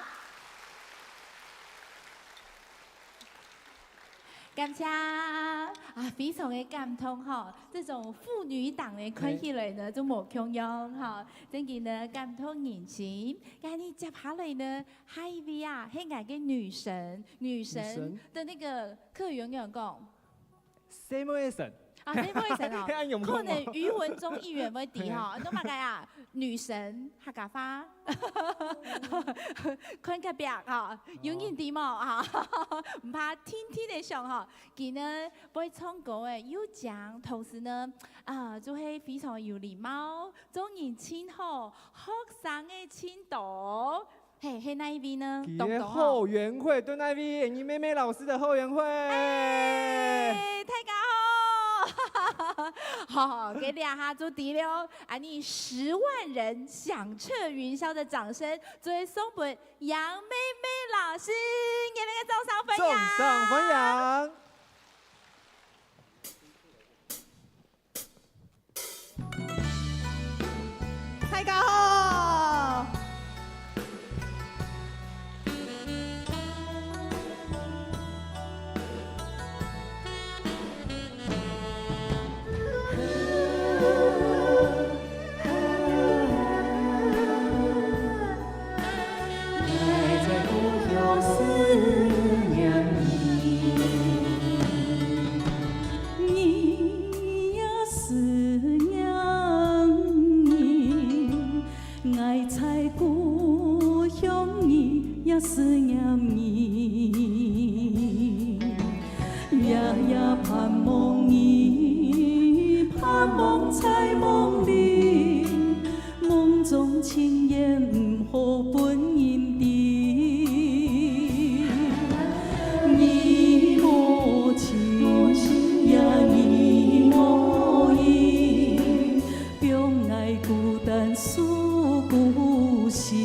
感谢啊，非常的感动哈！这种父女档的看起来呢，就无强样哈，真嘅呢感动人心。今日接下来呢，下一位啊，係我嘅女神的那个客员员讲。什么神？啊，什么神哦？可能语文中一员會啲哈，都乜嘅啊？女神客家話，看個表哈，有人啲冇哈，唔怕天天地上哈，佢呢會唱歌誒，有獎，同時呢就係非常有禮貌，做人親好，學生嘅親導。係哪一位呢？嘅後援會，對那位你妹妹老師的後援會。大家好。好，给两下就第了，你10万人响彻云霄的掌声，作为送给杨妹妹老师，给那个掌声分享。掌声分享。大家好。思念你，夜夜盼望你，盼望在梦里，梦中情言唔好本因地，你无情也你无意，并爱孤单诉故事。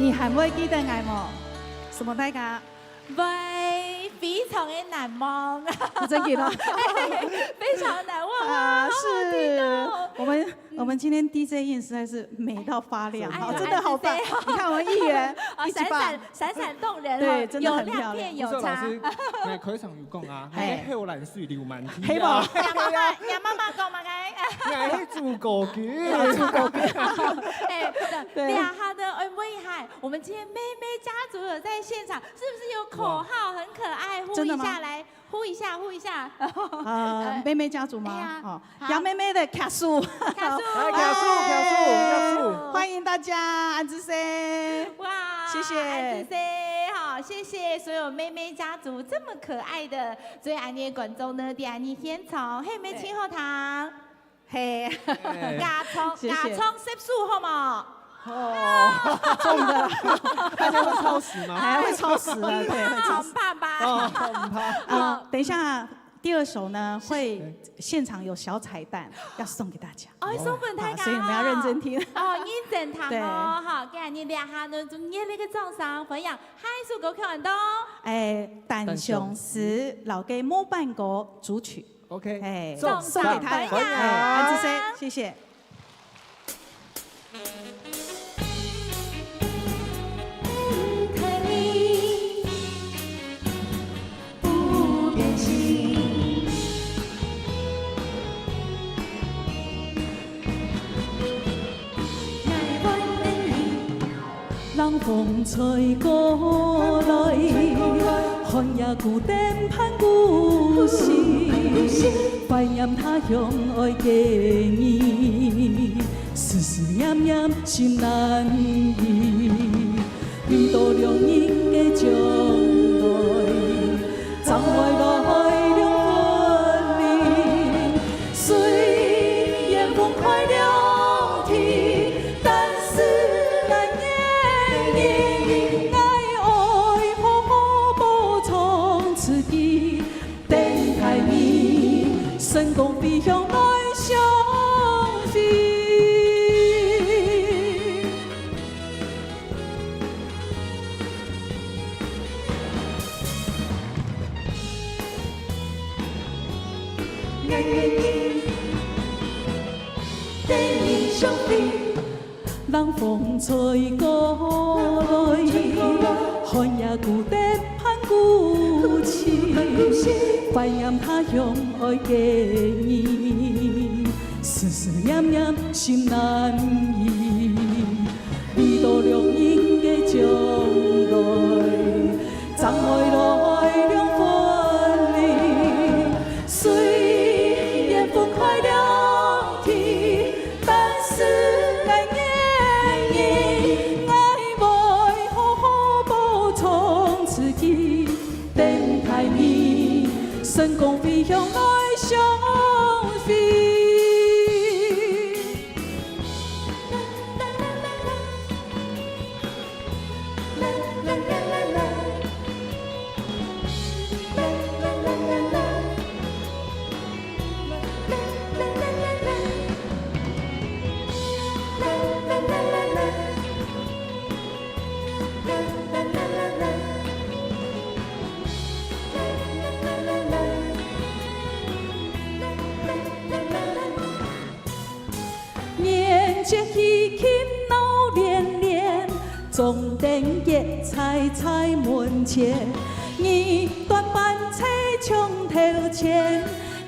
你还会记得爱吗？什么大家？喂，非常的难忘，真记得，非常难忘啊！好好听是哦，我们今天 DJ 印实在是美到发亮，哎呀好，真的好棒！安子 C 你看我们议员哦一起棒，闪闪动人，对真的有很漂亮亮片有差。老师，那开场有讲啊，嘿迄后蓝水流满天。黑宝，杨妈妈讲嘛该，哎，迄主国剧，出国歌，哎，对两哈的哎厉害！我们今天妹妹家族有在现场，是不是有口号很可爱？呼真的吗一下来，呼一下，呼一下。妹妹家族哎吗呀？哦，好杨妹妹的卡数，卡数来卡数，欢迎大家，安之 C，哇，谢谢安子 C，好，谢谢所有妹妹家族这么可爱的最爱你的观众呢，点你现场，嘿，妹亲后堂，嘿，加葱谢谢加葱色素好吗？哦，中的，大家会超时吗？还会超时了，对，会超时。怕吧？哦，很怕。等一下，第二首呢会现场有小彩蛋要送给大家，哦，送本太高，所以你们要认真听。哦，认真听对哦，好，今日俩下呢，就热烈嘅掌声分享海苏歌曲很多。但雄是老给模板歌主曲， OK，送给他，分享安之 C， 谢谢。看你不变心，爱阮的你。冷风吹过来，寒夜孤单盼故事，怀念他乡爱家园，思思念念心难移。遇到良人的将来，暂怀来两分离，虽然风快了天，但是咱的人爱好好保存自己，等待你成功飞向来相飞。爱你，跟你相比。冷风吹过来，寒夜孤单盼故事，怀念他乡爱家园，思思念念心难移。遇到良人的将来，暂怀来两分离。虽然分开了天，但是咱的人爱要好好保存自己，等待你成功飞向来相飞。年节喜庆闹连连，重灯夜彩彩门前，二段班车冲头前，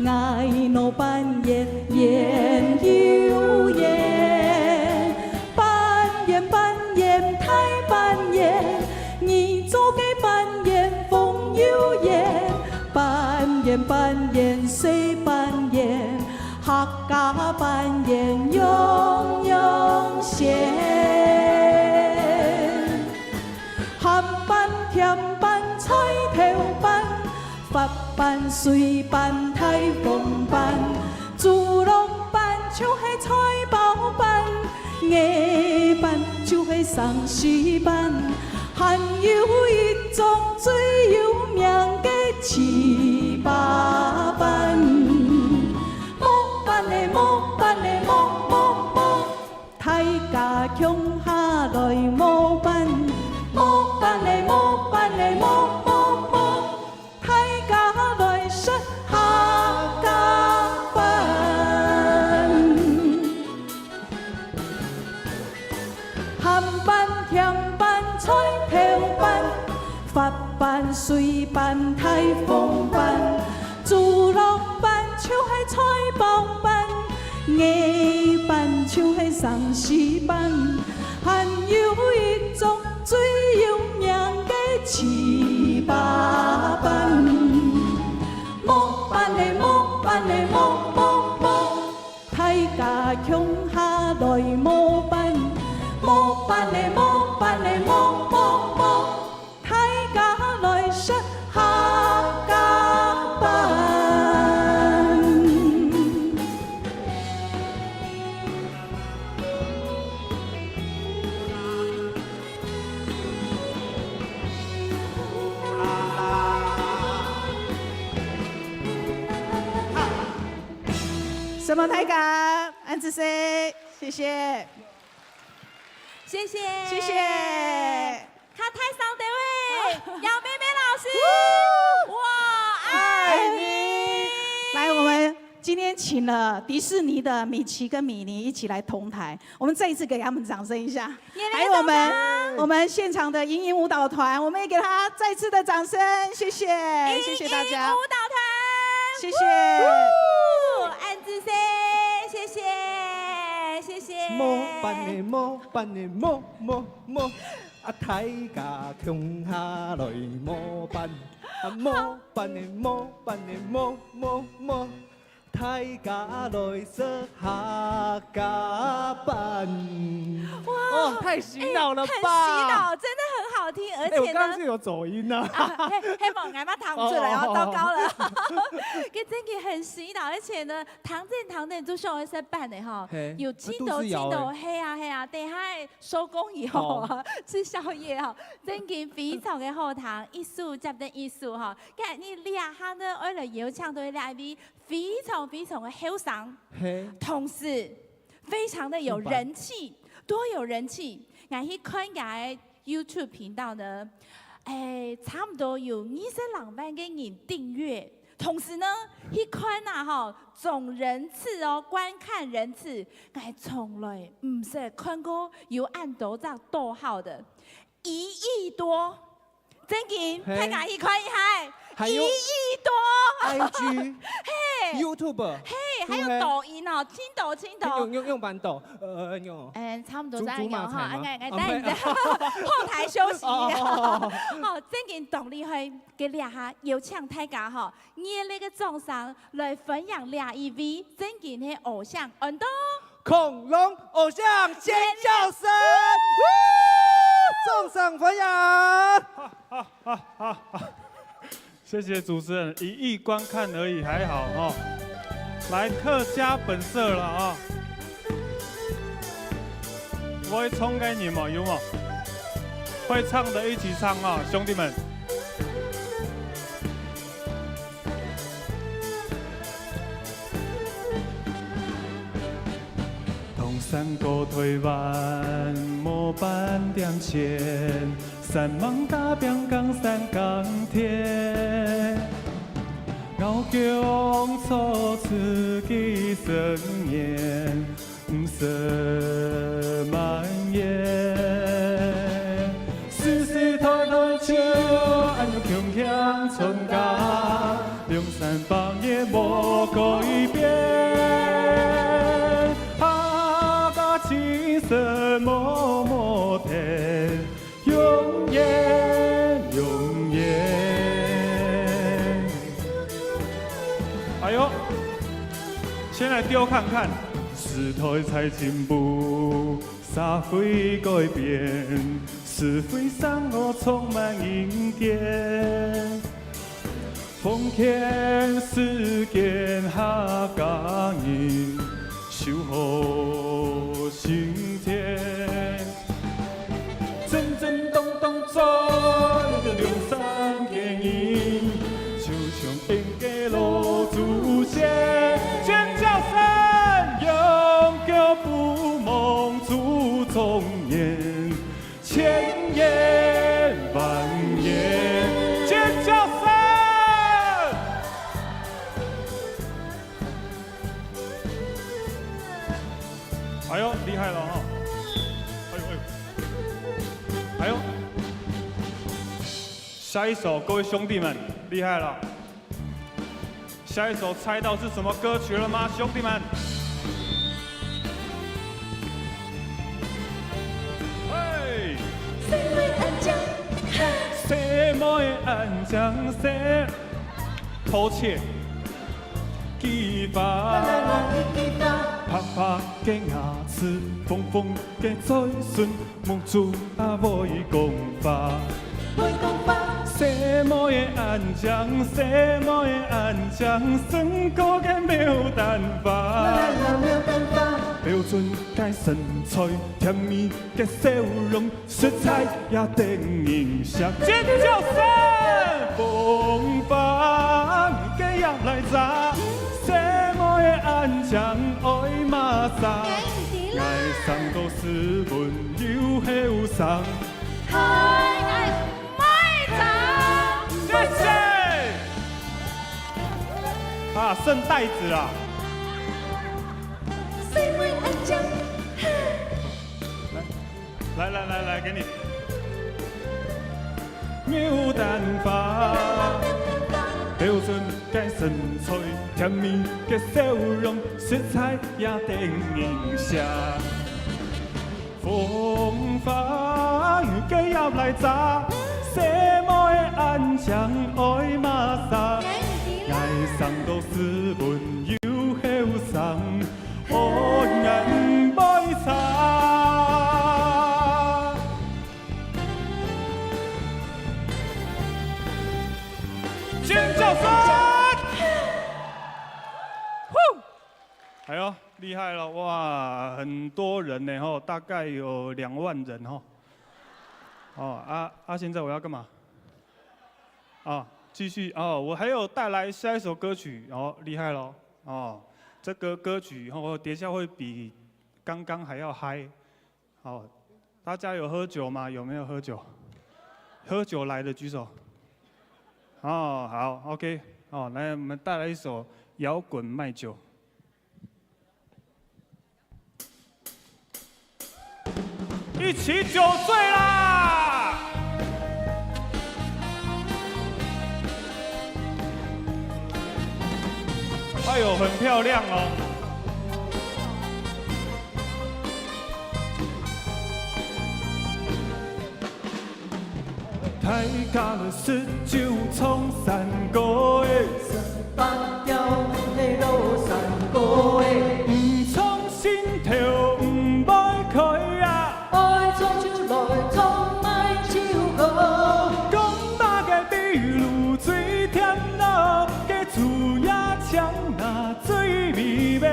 爱怒扮演演又演，扮演扮演太扮演，二做给扮演风又演，扮演扮演谁扮演？客家扮演永永线，咸扮甜扮菜头扮，法扮水扮太风扮，猪肉扮就是菜包扮，鹅扮就是丧尸扮，还有一种最有名的糍粑扮。大家穷下来模板，班、台风班、自然班，像迄彩宝班，艺班像迄丧尸班，还有一种最有名的七八班。木班的木班的木木木，大家乡下来木班，木班的木班的木木木，大家来说客家班。什么台港安子 C， 谢谢，谢谢，谢谢。看台上这位姚妹妹老师，我爱你。来，我们今天请了迪士尼的米奇跟米妮一起来同台，我们再一次给他们掌声一下。还有我们现场的莹莹舞蹈团，我们也给他再次的掌声，谢谢，谢谢大家。舞蹈团，谢谢。安子 C， 谢谢，谢谢。木班的木班的木木木，啊，大家乡下来木班，啊，木班的木班的木木木，大家来说客家班。哇，太洗脑了吧！很洗脑，真的很好听，而且呢，我刚刚是有走音呢。黑毛俺妈弹不出来，哦，糟糕了。跟真的很洗脑，而且呢，唐振都上一些班的哈，有筋斗，嘿啊，等下收工以后啊，吃宵夜哈，真的非常的好听，艺术接的艺术哈，跟你俩下呢，为了有唱对俩味，非常的好赏，同时非常的有人气，多有人气。我去看人 YouTube 频道呢，差不多有20万个人订阅。同时呢，去看总人次哦，观看人次，我从来唔是看过有按多少多好的，1亿多，真紧，大家去看一下，1亿多 ，IG， 嘿 ，YouTube， 嘿，还有抖音哦，青抖，用板抖，用，差不多这样哈，我带你在后台休息，好，真紧动力去给俩下有请大家哈，热烈的掌声来分享俩一位真紧的偶像，很多恐龙偶像尖叫声，掌声分享。谢谢主持人，1亿观看而已，还好哈。来客家本色了啊！我会冲给你们，有吗？会唱的一起唱啊，兄弟们！东山高台湾，末班点前，山芒大边江山钢铁。高雄初次的盛宴，不是蔓延。世世代代笑，安有强强存家，梁山伯也无改变。客家青色默默甜，永远永远。哎呦，先来丢看看，时代才进步，社会改变，是非善恶充满阴间。奉献世间客家人，守护心田，震震动动做着梁山的人，就像应该老祖先，尖叫声永久不梦祖宗言，千言万言，尖叫声。下一首，各位兄弟们，厉害了！下一首猜到是什么歌曲了吗，兄弟们？嘿！什么的安将谁偷窃？激发，拍拍的牙齿，疯疯的嘴唇，蒙住啊无伊讲法。什么的安将，什么的安将，酸苦的没有办法。标准的身材，甜蜜的笑容，色彩也定影响。尖叫声，风帆给也来砸，什么的安将爱马萨，爱上都是温柔后生。谢谢。啊，剩袋子啦。来，给你。没有办法，标准的身材，甜蜜的笑容，色彩也定影下。风帆给也来砸。什么的安将爱马萨，爱上都是温柔后生，安然摆茶。尖叫声！哎呦，厉害了哇！很多人呢吼，大概有2万人吼。现在我要干嘛？继续我还有带来下一首歌曲厉害咯这个歌曲等一下会比刚刚还要嗨大家有喝酒吗？有没有喝酒？喝酒来的举手。好 ，OK， 来我们带来一首摇滚卖酒。一起酒醉啦！哎呦，很漂亮哦！大家的诗酒冲山歌的，18条的路山歌的，不冲心头不爱开啊，爱唱酒来唱卖酒歌，讲马嘅比路最甜咯，嘅煮也呛那最美妙。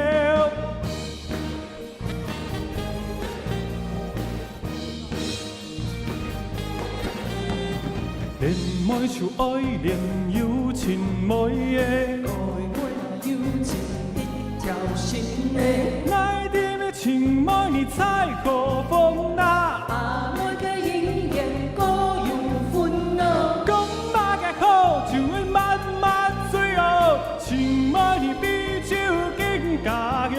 恋爱像爱恋有情美的，爱我有情一条心的，爱甜的情爱你采何风啦？阿妹嘅姻缘各有分哦，讲马嘅好酒会慢慢醉哦，情爱你比酒更加香。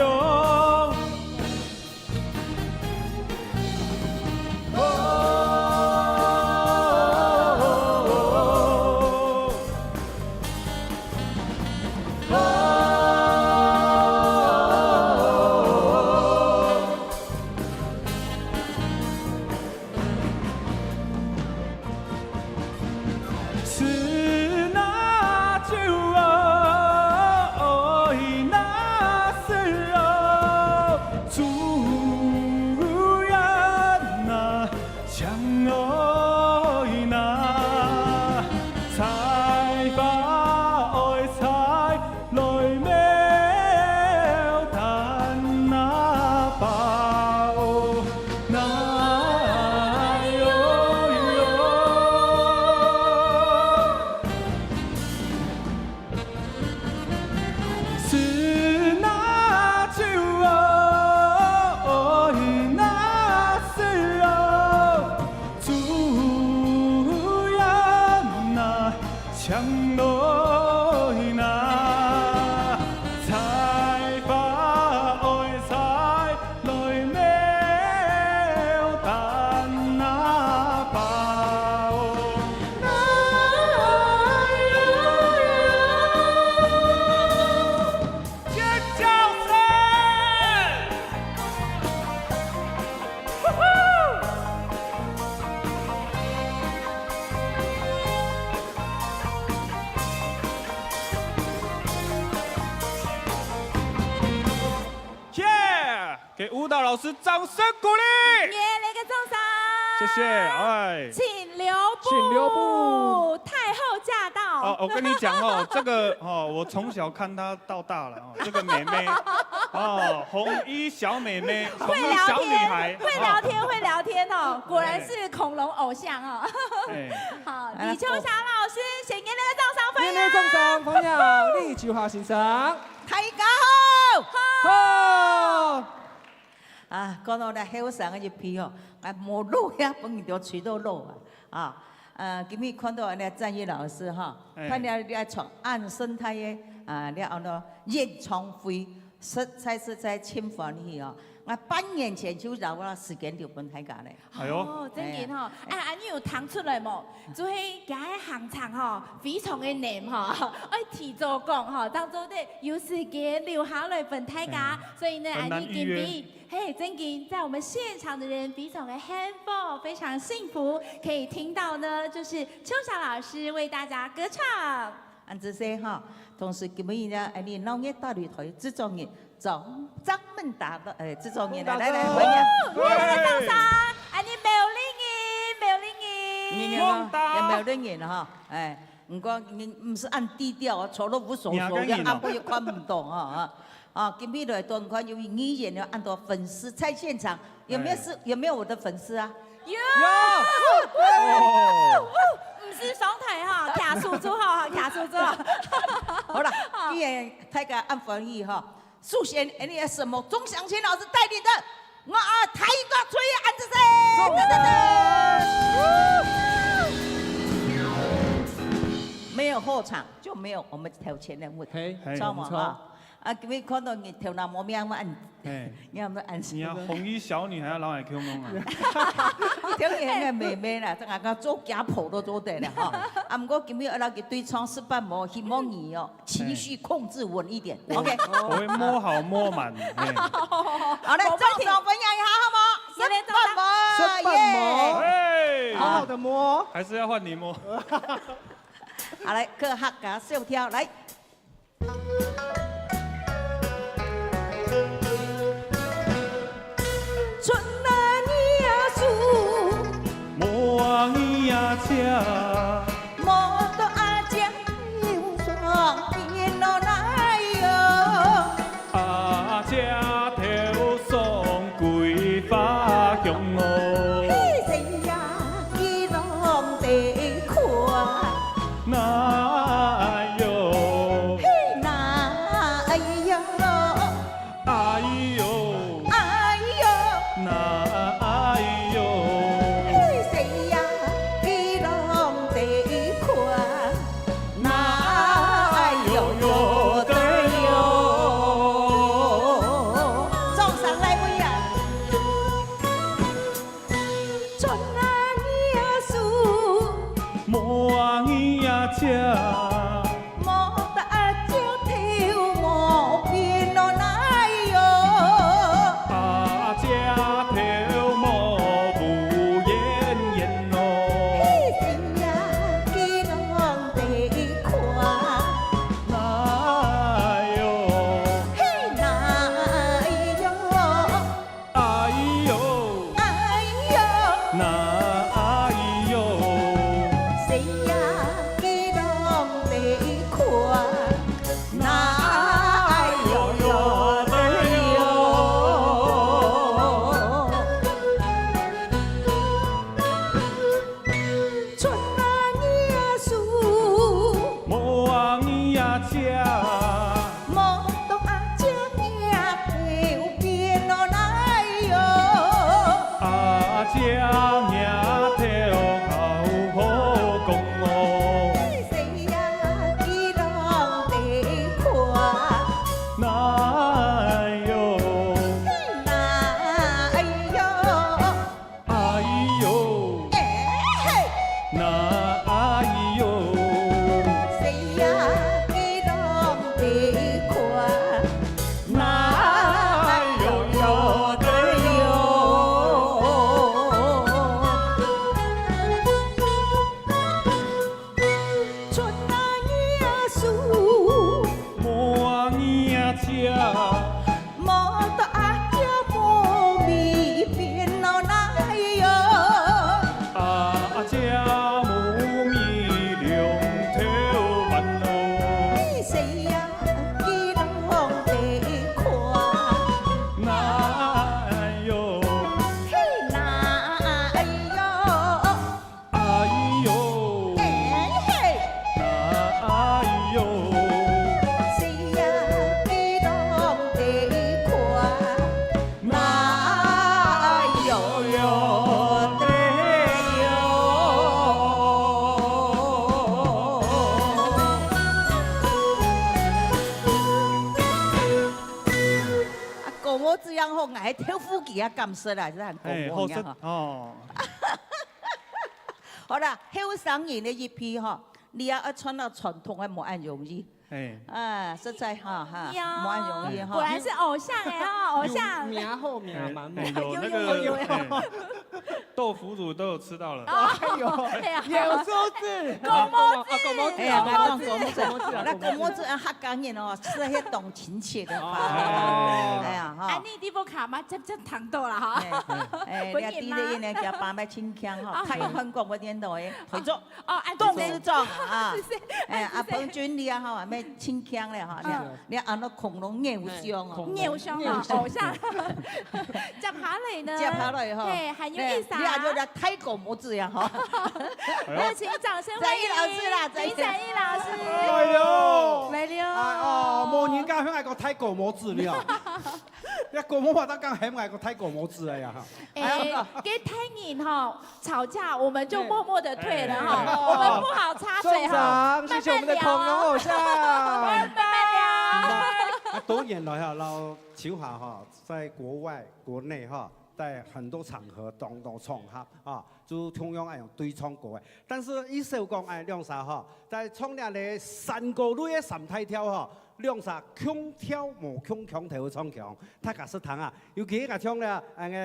来给舞蹈老师掌声鼓励。热烈的掌声。谢谢，哎。请留步。请留步。太后驾到。哦，我跟你讲哦，这个哦，我从小看她到大了哦，这个妹妹哦，红衣小妹妹，红衣小女孩，会聊天，会聊天哦，果然是恐龙偶像哦。好，李秋霞老师，请热烈的掌声欢迎。热烈掌声欢迎李秋霞先生。大家好。好。啊，讲到咧后生的一批哦，啊，无路呀，本来就吹到路啊。今日看到安尼战役老师哈，他咧创暗生态的了后呢，演唱会实在真欢喜哦。我半年前就找我时间就分大家咧。哎呦，哦，真紧吼，安尼有弹出来无？做迄个行程吼，非常的难吼，爱提早讲吼，当中的有时间留下来分大家，所以呢，安尼今天。嘿，真紧，在我们现场的人非常的 handful， 非常幸福，可以听到呢，就是秋霞老师为大家歌唱。安子说哈，同时今日呢，你农业大擂台制作人张门达的制作人来，欢迎，热烈的掌声，安尼苗栗人，也苗栗人哈，不过唔是按低调啊，错都无所谓，按不又看不懂啊。今天来东款由于语言要按照粉丝在现场，有没有我的粉丝啊？有。不是双腿哈，卡苏猪哈，卡苏猪。好了，既然大家按翻译哈，首先你的什么钟祥清老师带领的，我台歌吹安子生。没有后场就没有我们头前的舞台，错吗？今日看到你头脑毛病，我按，你有没有按？你啊，红衣小女孩老爱 Q 梦啊！条件的妹妹啦，真係做家婆都做得了哈。不过今日阿拉嘅对唱失败冇，希望你哦情绪控制稳一点。OK。我会摸好摸满。好嘞，掌声分享一下好吗？失败摸，哎，好好的摸，还是要换你摸。好嘞，各客家小跳来。春来你呀树，莫忘你呀家，莫到阿姐有双边路来哟。阿姐头送桂花香哦。谁呀，伊拢得看。哪有？哪有？哎呦！哎呦！哪有？谁呀，伊拢得看。哪有得有？送上来不呀？春来你呀树，莫忘你呀家。模子样好，还跳夫吉啊，咁色啦，真係好色講樣哦。好啦，後生人的一批哈，你要穿到傳統的冇按容易。哎，啊，實在哈，有冇按容易哈。果然是偶像哎哈，偶像。名后名满满。有那个豆腐乳都有吃到了。哎呦，有数字，狗毛子，哎呀，唔係講狗毛子，那狗毛子啊，客家人哦，吃迄動親切的法。哎呀，哈。安尼啲不卡嘛，真糖豆啦哈。哎，你啲咧呢叫爸爸親腔哈，太香港嗰啲度嘅，退咗。哦，董事長啊，哎，阿彭俊你啊哈，咩親腔咧哈，你按到恐龍偶像哦，偶像啊，偶像。接下嚟呢？接下來哈，嘿，還有一啥？你啊就嚟太狗模子呀哈。有請掌聲歡迎老師啦，林展毅老師。哎呦，沒了。哦，冇人家向外個睇狗模子了。一狗模話得講向外個睇狗模子了呀哈。哎，跟太人哈吵架，我們就默默的退了哈，我們不好插嘴哈，謝謝我們的恐龍偶像。慢慢聊。多年來哈，老潮下哈，在國外、國內哈，在很多場合當到場合啊，就同樣係用對唱過嘅。但是一首講係兩啥哈，在唱了咧山歌裏嘅三太跳哈，兩啥強跳無強強頭唱強，他家是堂啊，尤其個唱咧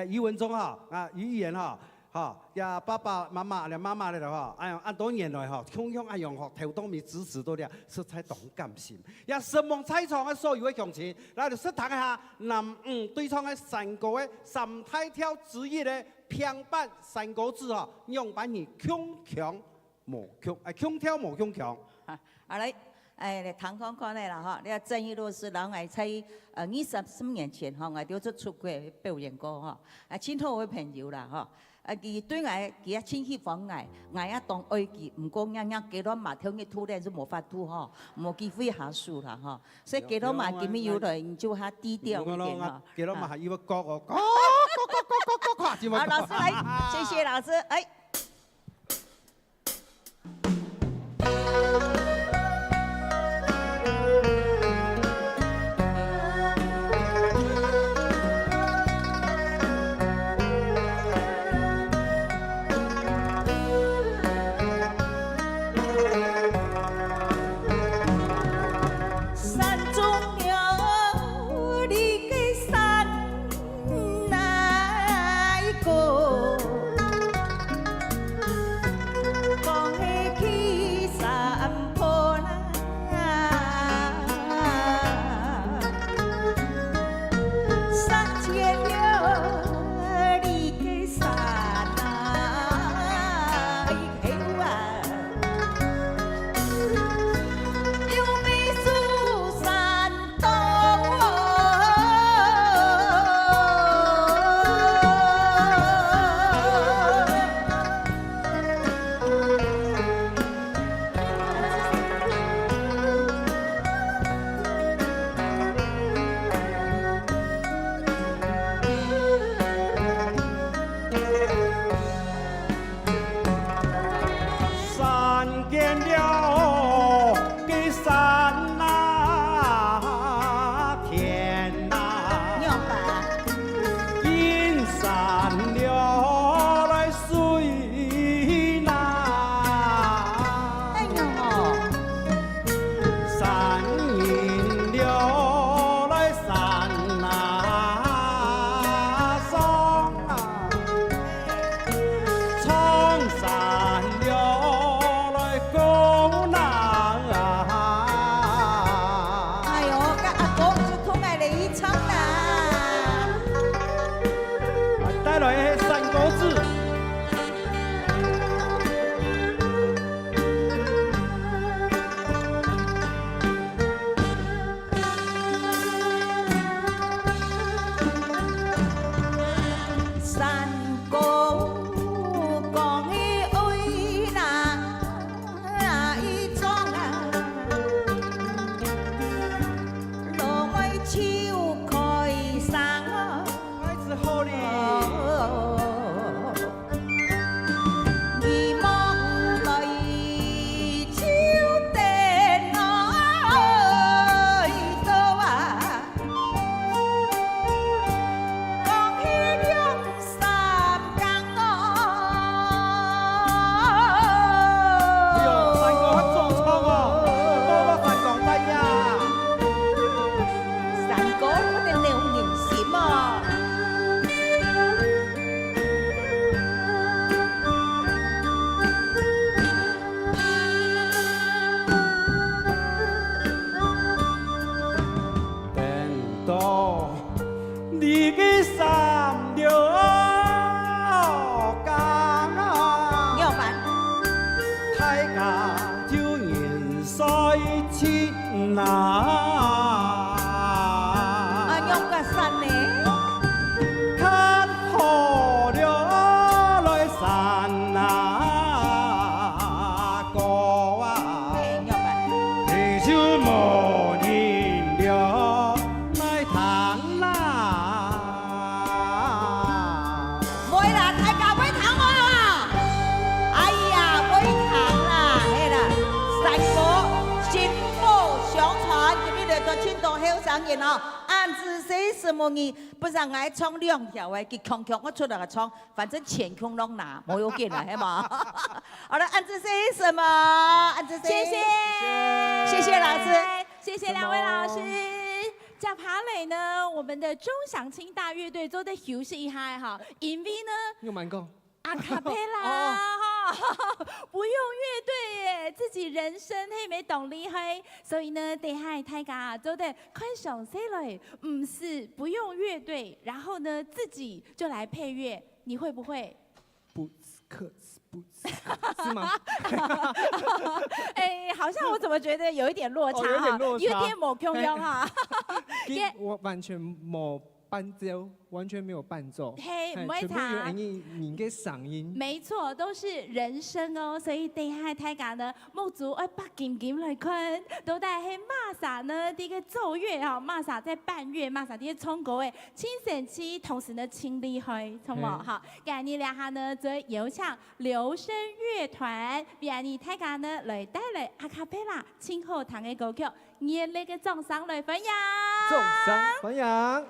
余文忠哈啊語言哈。哈，呀，爸爸媽媽咧，媽媽咧哈，哎呀，按多年來哈，強強哎用學頭當面支持到咧，實在動感心。呀，什麼採創嘅所有嘅強詞，嗱就識睇下南對唱嘅山歌嘅三太跳之一咧，平板山歌字哈，用版係強強無強，強跳無強強。啊嚟，誒，唐康講咧啦哈，你鄭義老師老係喺23年前哈，我哋都出國表演過哈，親好嘅朋友啦哈。佢對我佢啊親喜歡我啊當愛佢，唔過啱幾多嘛，聽佢吐咧就冇法吐呵，冇機會下數啦呵，所以幾多嘛佢咪要嚟研究下低調一點呵。幾多嘛係要歌我歌，好，老師嚟，謝謝老師，哎。呐。啊，用个山呢？看河流来山呐，哥啊，地就无人了来谈啦。袂啦，大家袂谈我啊！哎呀，袂谈啦，嘿啦，三国新富相传，这边的都青岛后上人哦。按子谁什么呢？不然我创2条的，给空空我出来个创，反正钱空拢拿，没有给了，系嘛？好了，按子谁什么？按子谁？谢谢老师，谢谢2位老师。在爬垒呢，我们的钟祥清大乐队做的休息一下哈，因为呢，又蛮讲阿卡贝拉哈，不用乐队耶，自己人生嘿没动力嘿，所以呢，得害大家做的看上谁来，是不用乐队，然后呢自己就来配乐，你会不会？不是吗？哎，好像我怎么觉得有一点落差哈，有点某空用哈。我完全没伴奏，完全没有伴奏，嘿，唔会全部唱。用你嘅嗓音。没错，都是人声哦，所以等下大家呢，木族爱把金金来看，都带嘿玛莎呢，第一个奏乐哈，玛莎在伴乐，玛莎第一个冲歌诶，轻神期，同时呢轻厉害，同冇哈？今日两下呢，则有请留声乐团，今日大家呢来带来阿卡贝拉清后堂嘅歌曲，热烈嘅掌声来分享。掌声分享。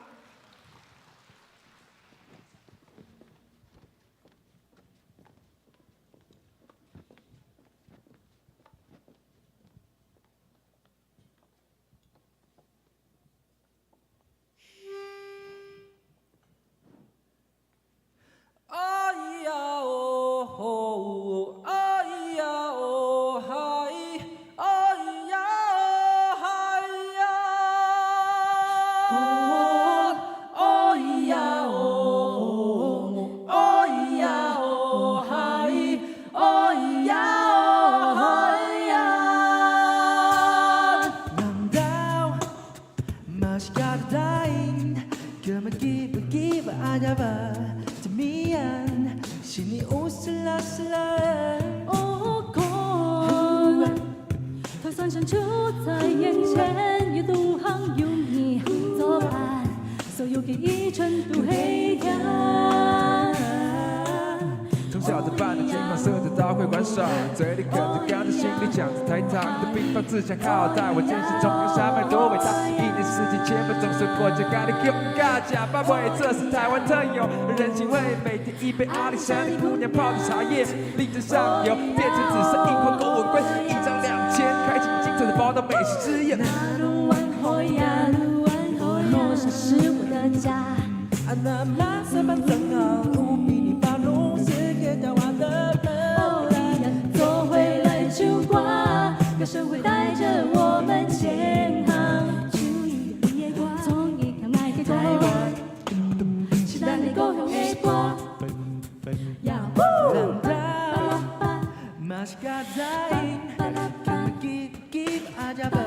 哎呀哦，哎呀哦嗨，哎呀哦嗨呀，哦哎呀哦，哎呀哦嗨，哎呀哦嗨呀。难道masih kadain give aja ba demian sini usla哦，空，它闪闪就在眼前，也独行有你作伴，所有给一尘都黑掉。从小在扮的金黄色的刀会观赏，嘴里哽着干着，心里讲着台糖的乒乓自强靠在我见识中有山脉多伟大，一年四季千分总是过着干的勇敢假巴味，这是台湾特有的人情味。每天一杯阿里山的姑娘泡的茶叶，力争上游，变成紫色樱花狗吻龟，一张2000，开启精彩的宝岛美食之夜。那路晚后呀，陌生是我的家。那马赛巴正好无比你把弄世界交换的人，做回来就挂，歌声会带着我们前行。就一个夜光，从一个爱的台湾，期待你够用的歌。呀呼，masih kadain give aja ba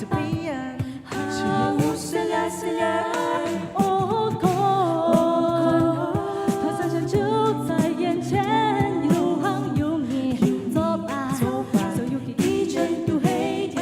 demian sini usla哦空，它闪闪就在眼前，一路行有你作伴，所有给一尘都黑掉。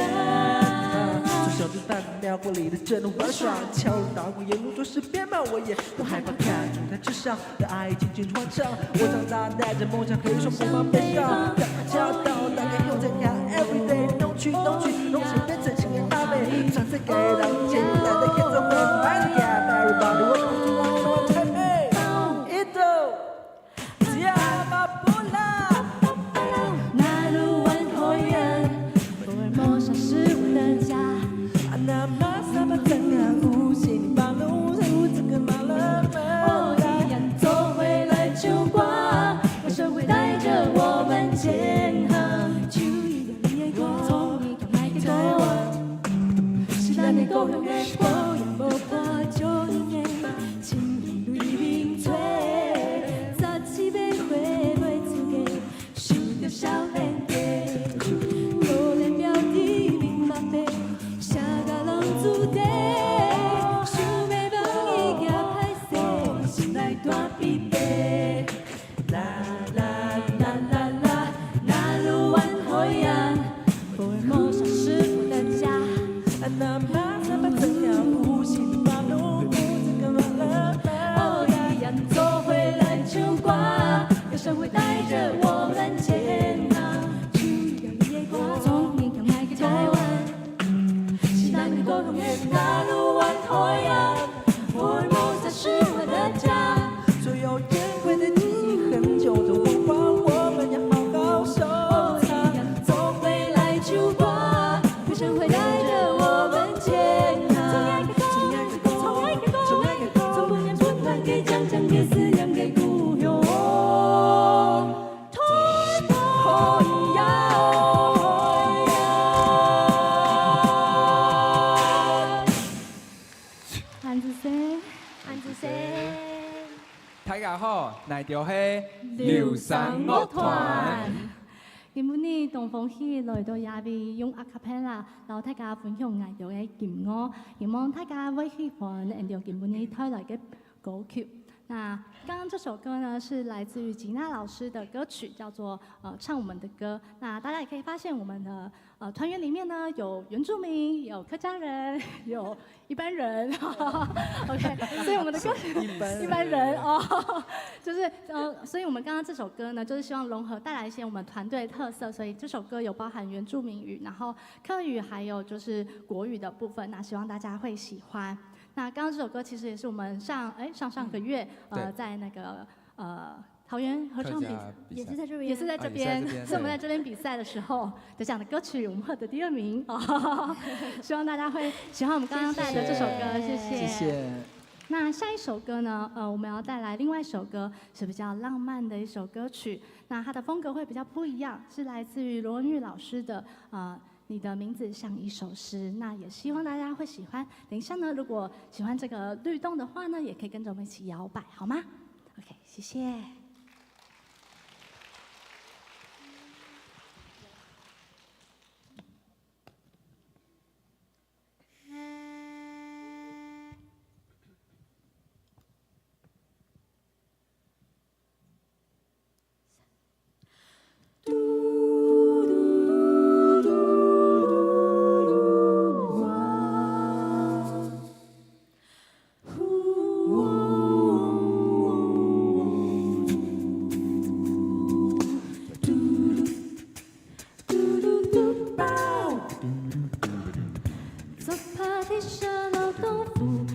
从小就大辽国里的这种玩耍，敲锣打鼓沿路做事边骂我也不害怕，看中台之上的爱情进欢唱。我长大带着梦想，可以说不怕悲伤。教导大概又在看 everyday 东去东去，东西变成青年大美，唱这给让简单的演奏会买的 gap everybody welcome to one Taipei Indo Siapa pula 那路晚后远，福尔摩沙是我的家。那马萨巴正好无心把路这个马勒哦，一样走回来就挂，歌声会带着我们前行。就一个夜光，从一个麦克风，是咱的故乡的歌，也无怕就应该情意对面吹，早起要回来自己，想着少年家，可怜表弟明白白。我们牵啊，亲爱的歌，亲爱的歌，亲爱的歌，从不言不谈给讲讲给思念给故乡。汉子生，汉子生，大家好，来到是流山乐团。今晡日同風喜來到亞邊用阿卡貝拉，然後大家分享藝術嘅音樂，希望大家會喜歡用今晡日帶來嘅歌曲。那剛剛這首歌呢，是來自於吉娜老師的歌曲，叫做唱我們的歌。那大家也可以發現，我們的團員裡面呢，有原住民，有客家人，有一般人，OK， 所以我們的歌曲一般人哦，就是所以我們剛剛這首歌呢，就是希望融合帶來一些我們團隊特色，所以這首歌有包含原住民語，然後客語，還有就是國語的部分，那希望大家會喜歡。那剛剛這首歌其實也是我們上個月在那個桃園合唱比賽，也是在這邊，也是在這邊，是我們在這邊比賽的時候得獎的歌曲，我們獲得第2名哦。希望大家會喜歡我們剛剛帶來的這首歌，謝謝。謝謝。那下一首歌呢？我們要帶來另外一首歌，是比較浪漫的一首歌曲。那它的風格會比較不一樣，是來自於羅文玉老師的你的名字像一首詩，那也希望大家會喜歡。等一下呢，如果喜歡這個律動的話呢，也可以跟着我們一起搖擺，好嗎 ？OK， 謝謝。做 party 射漏洞府。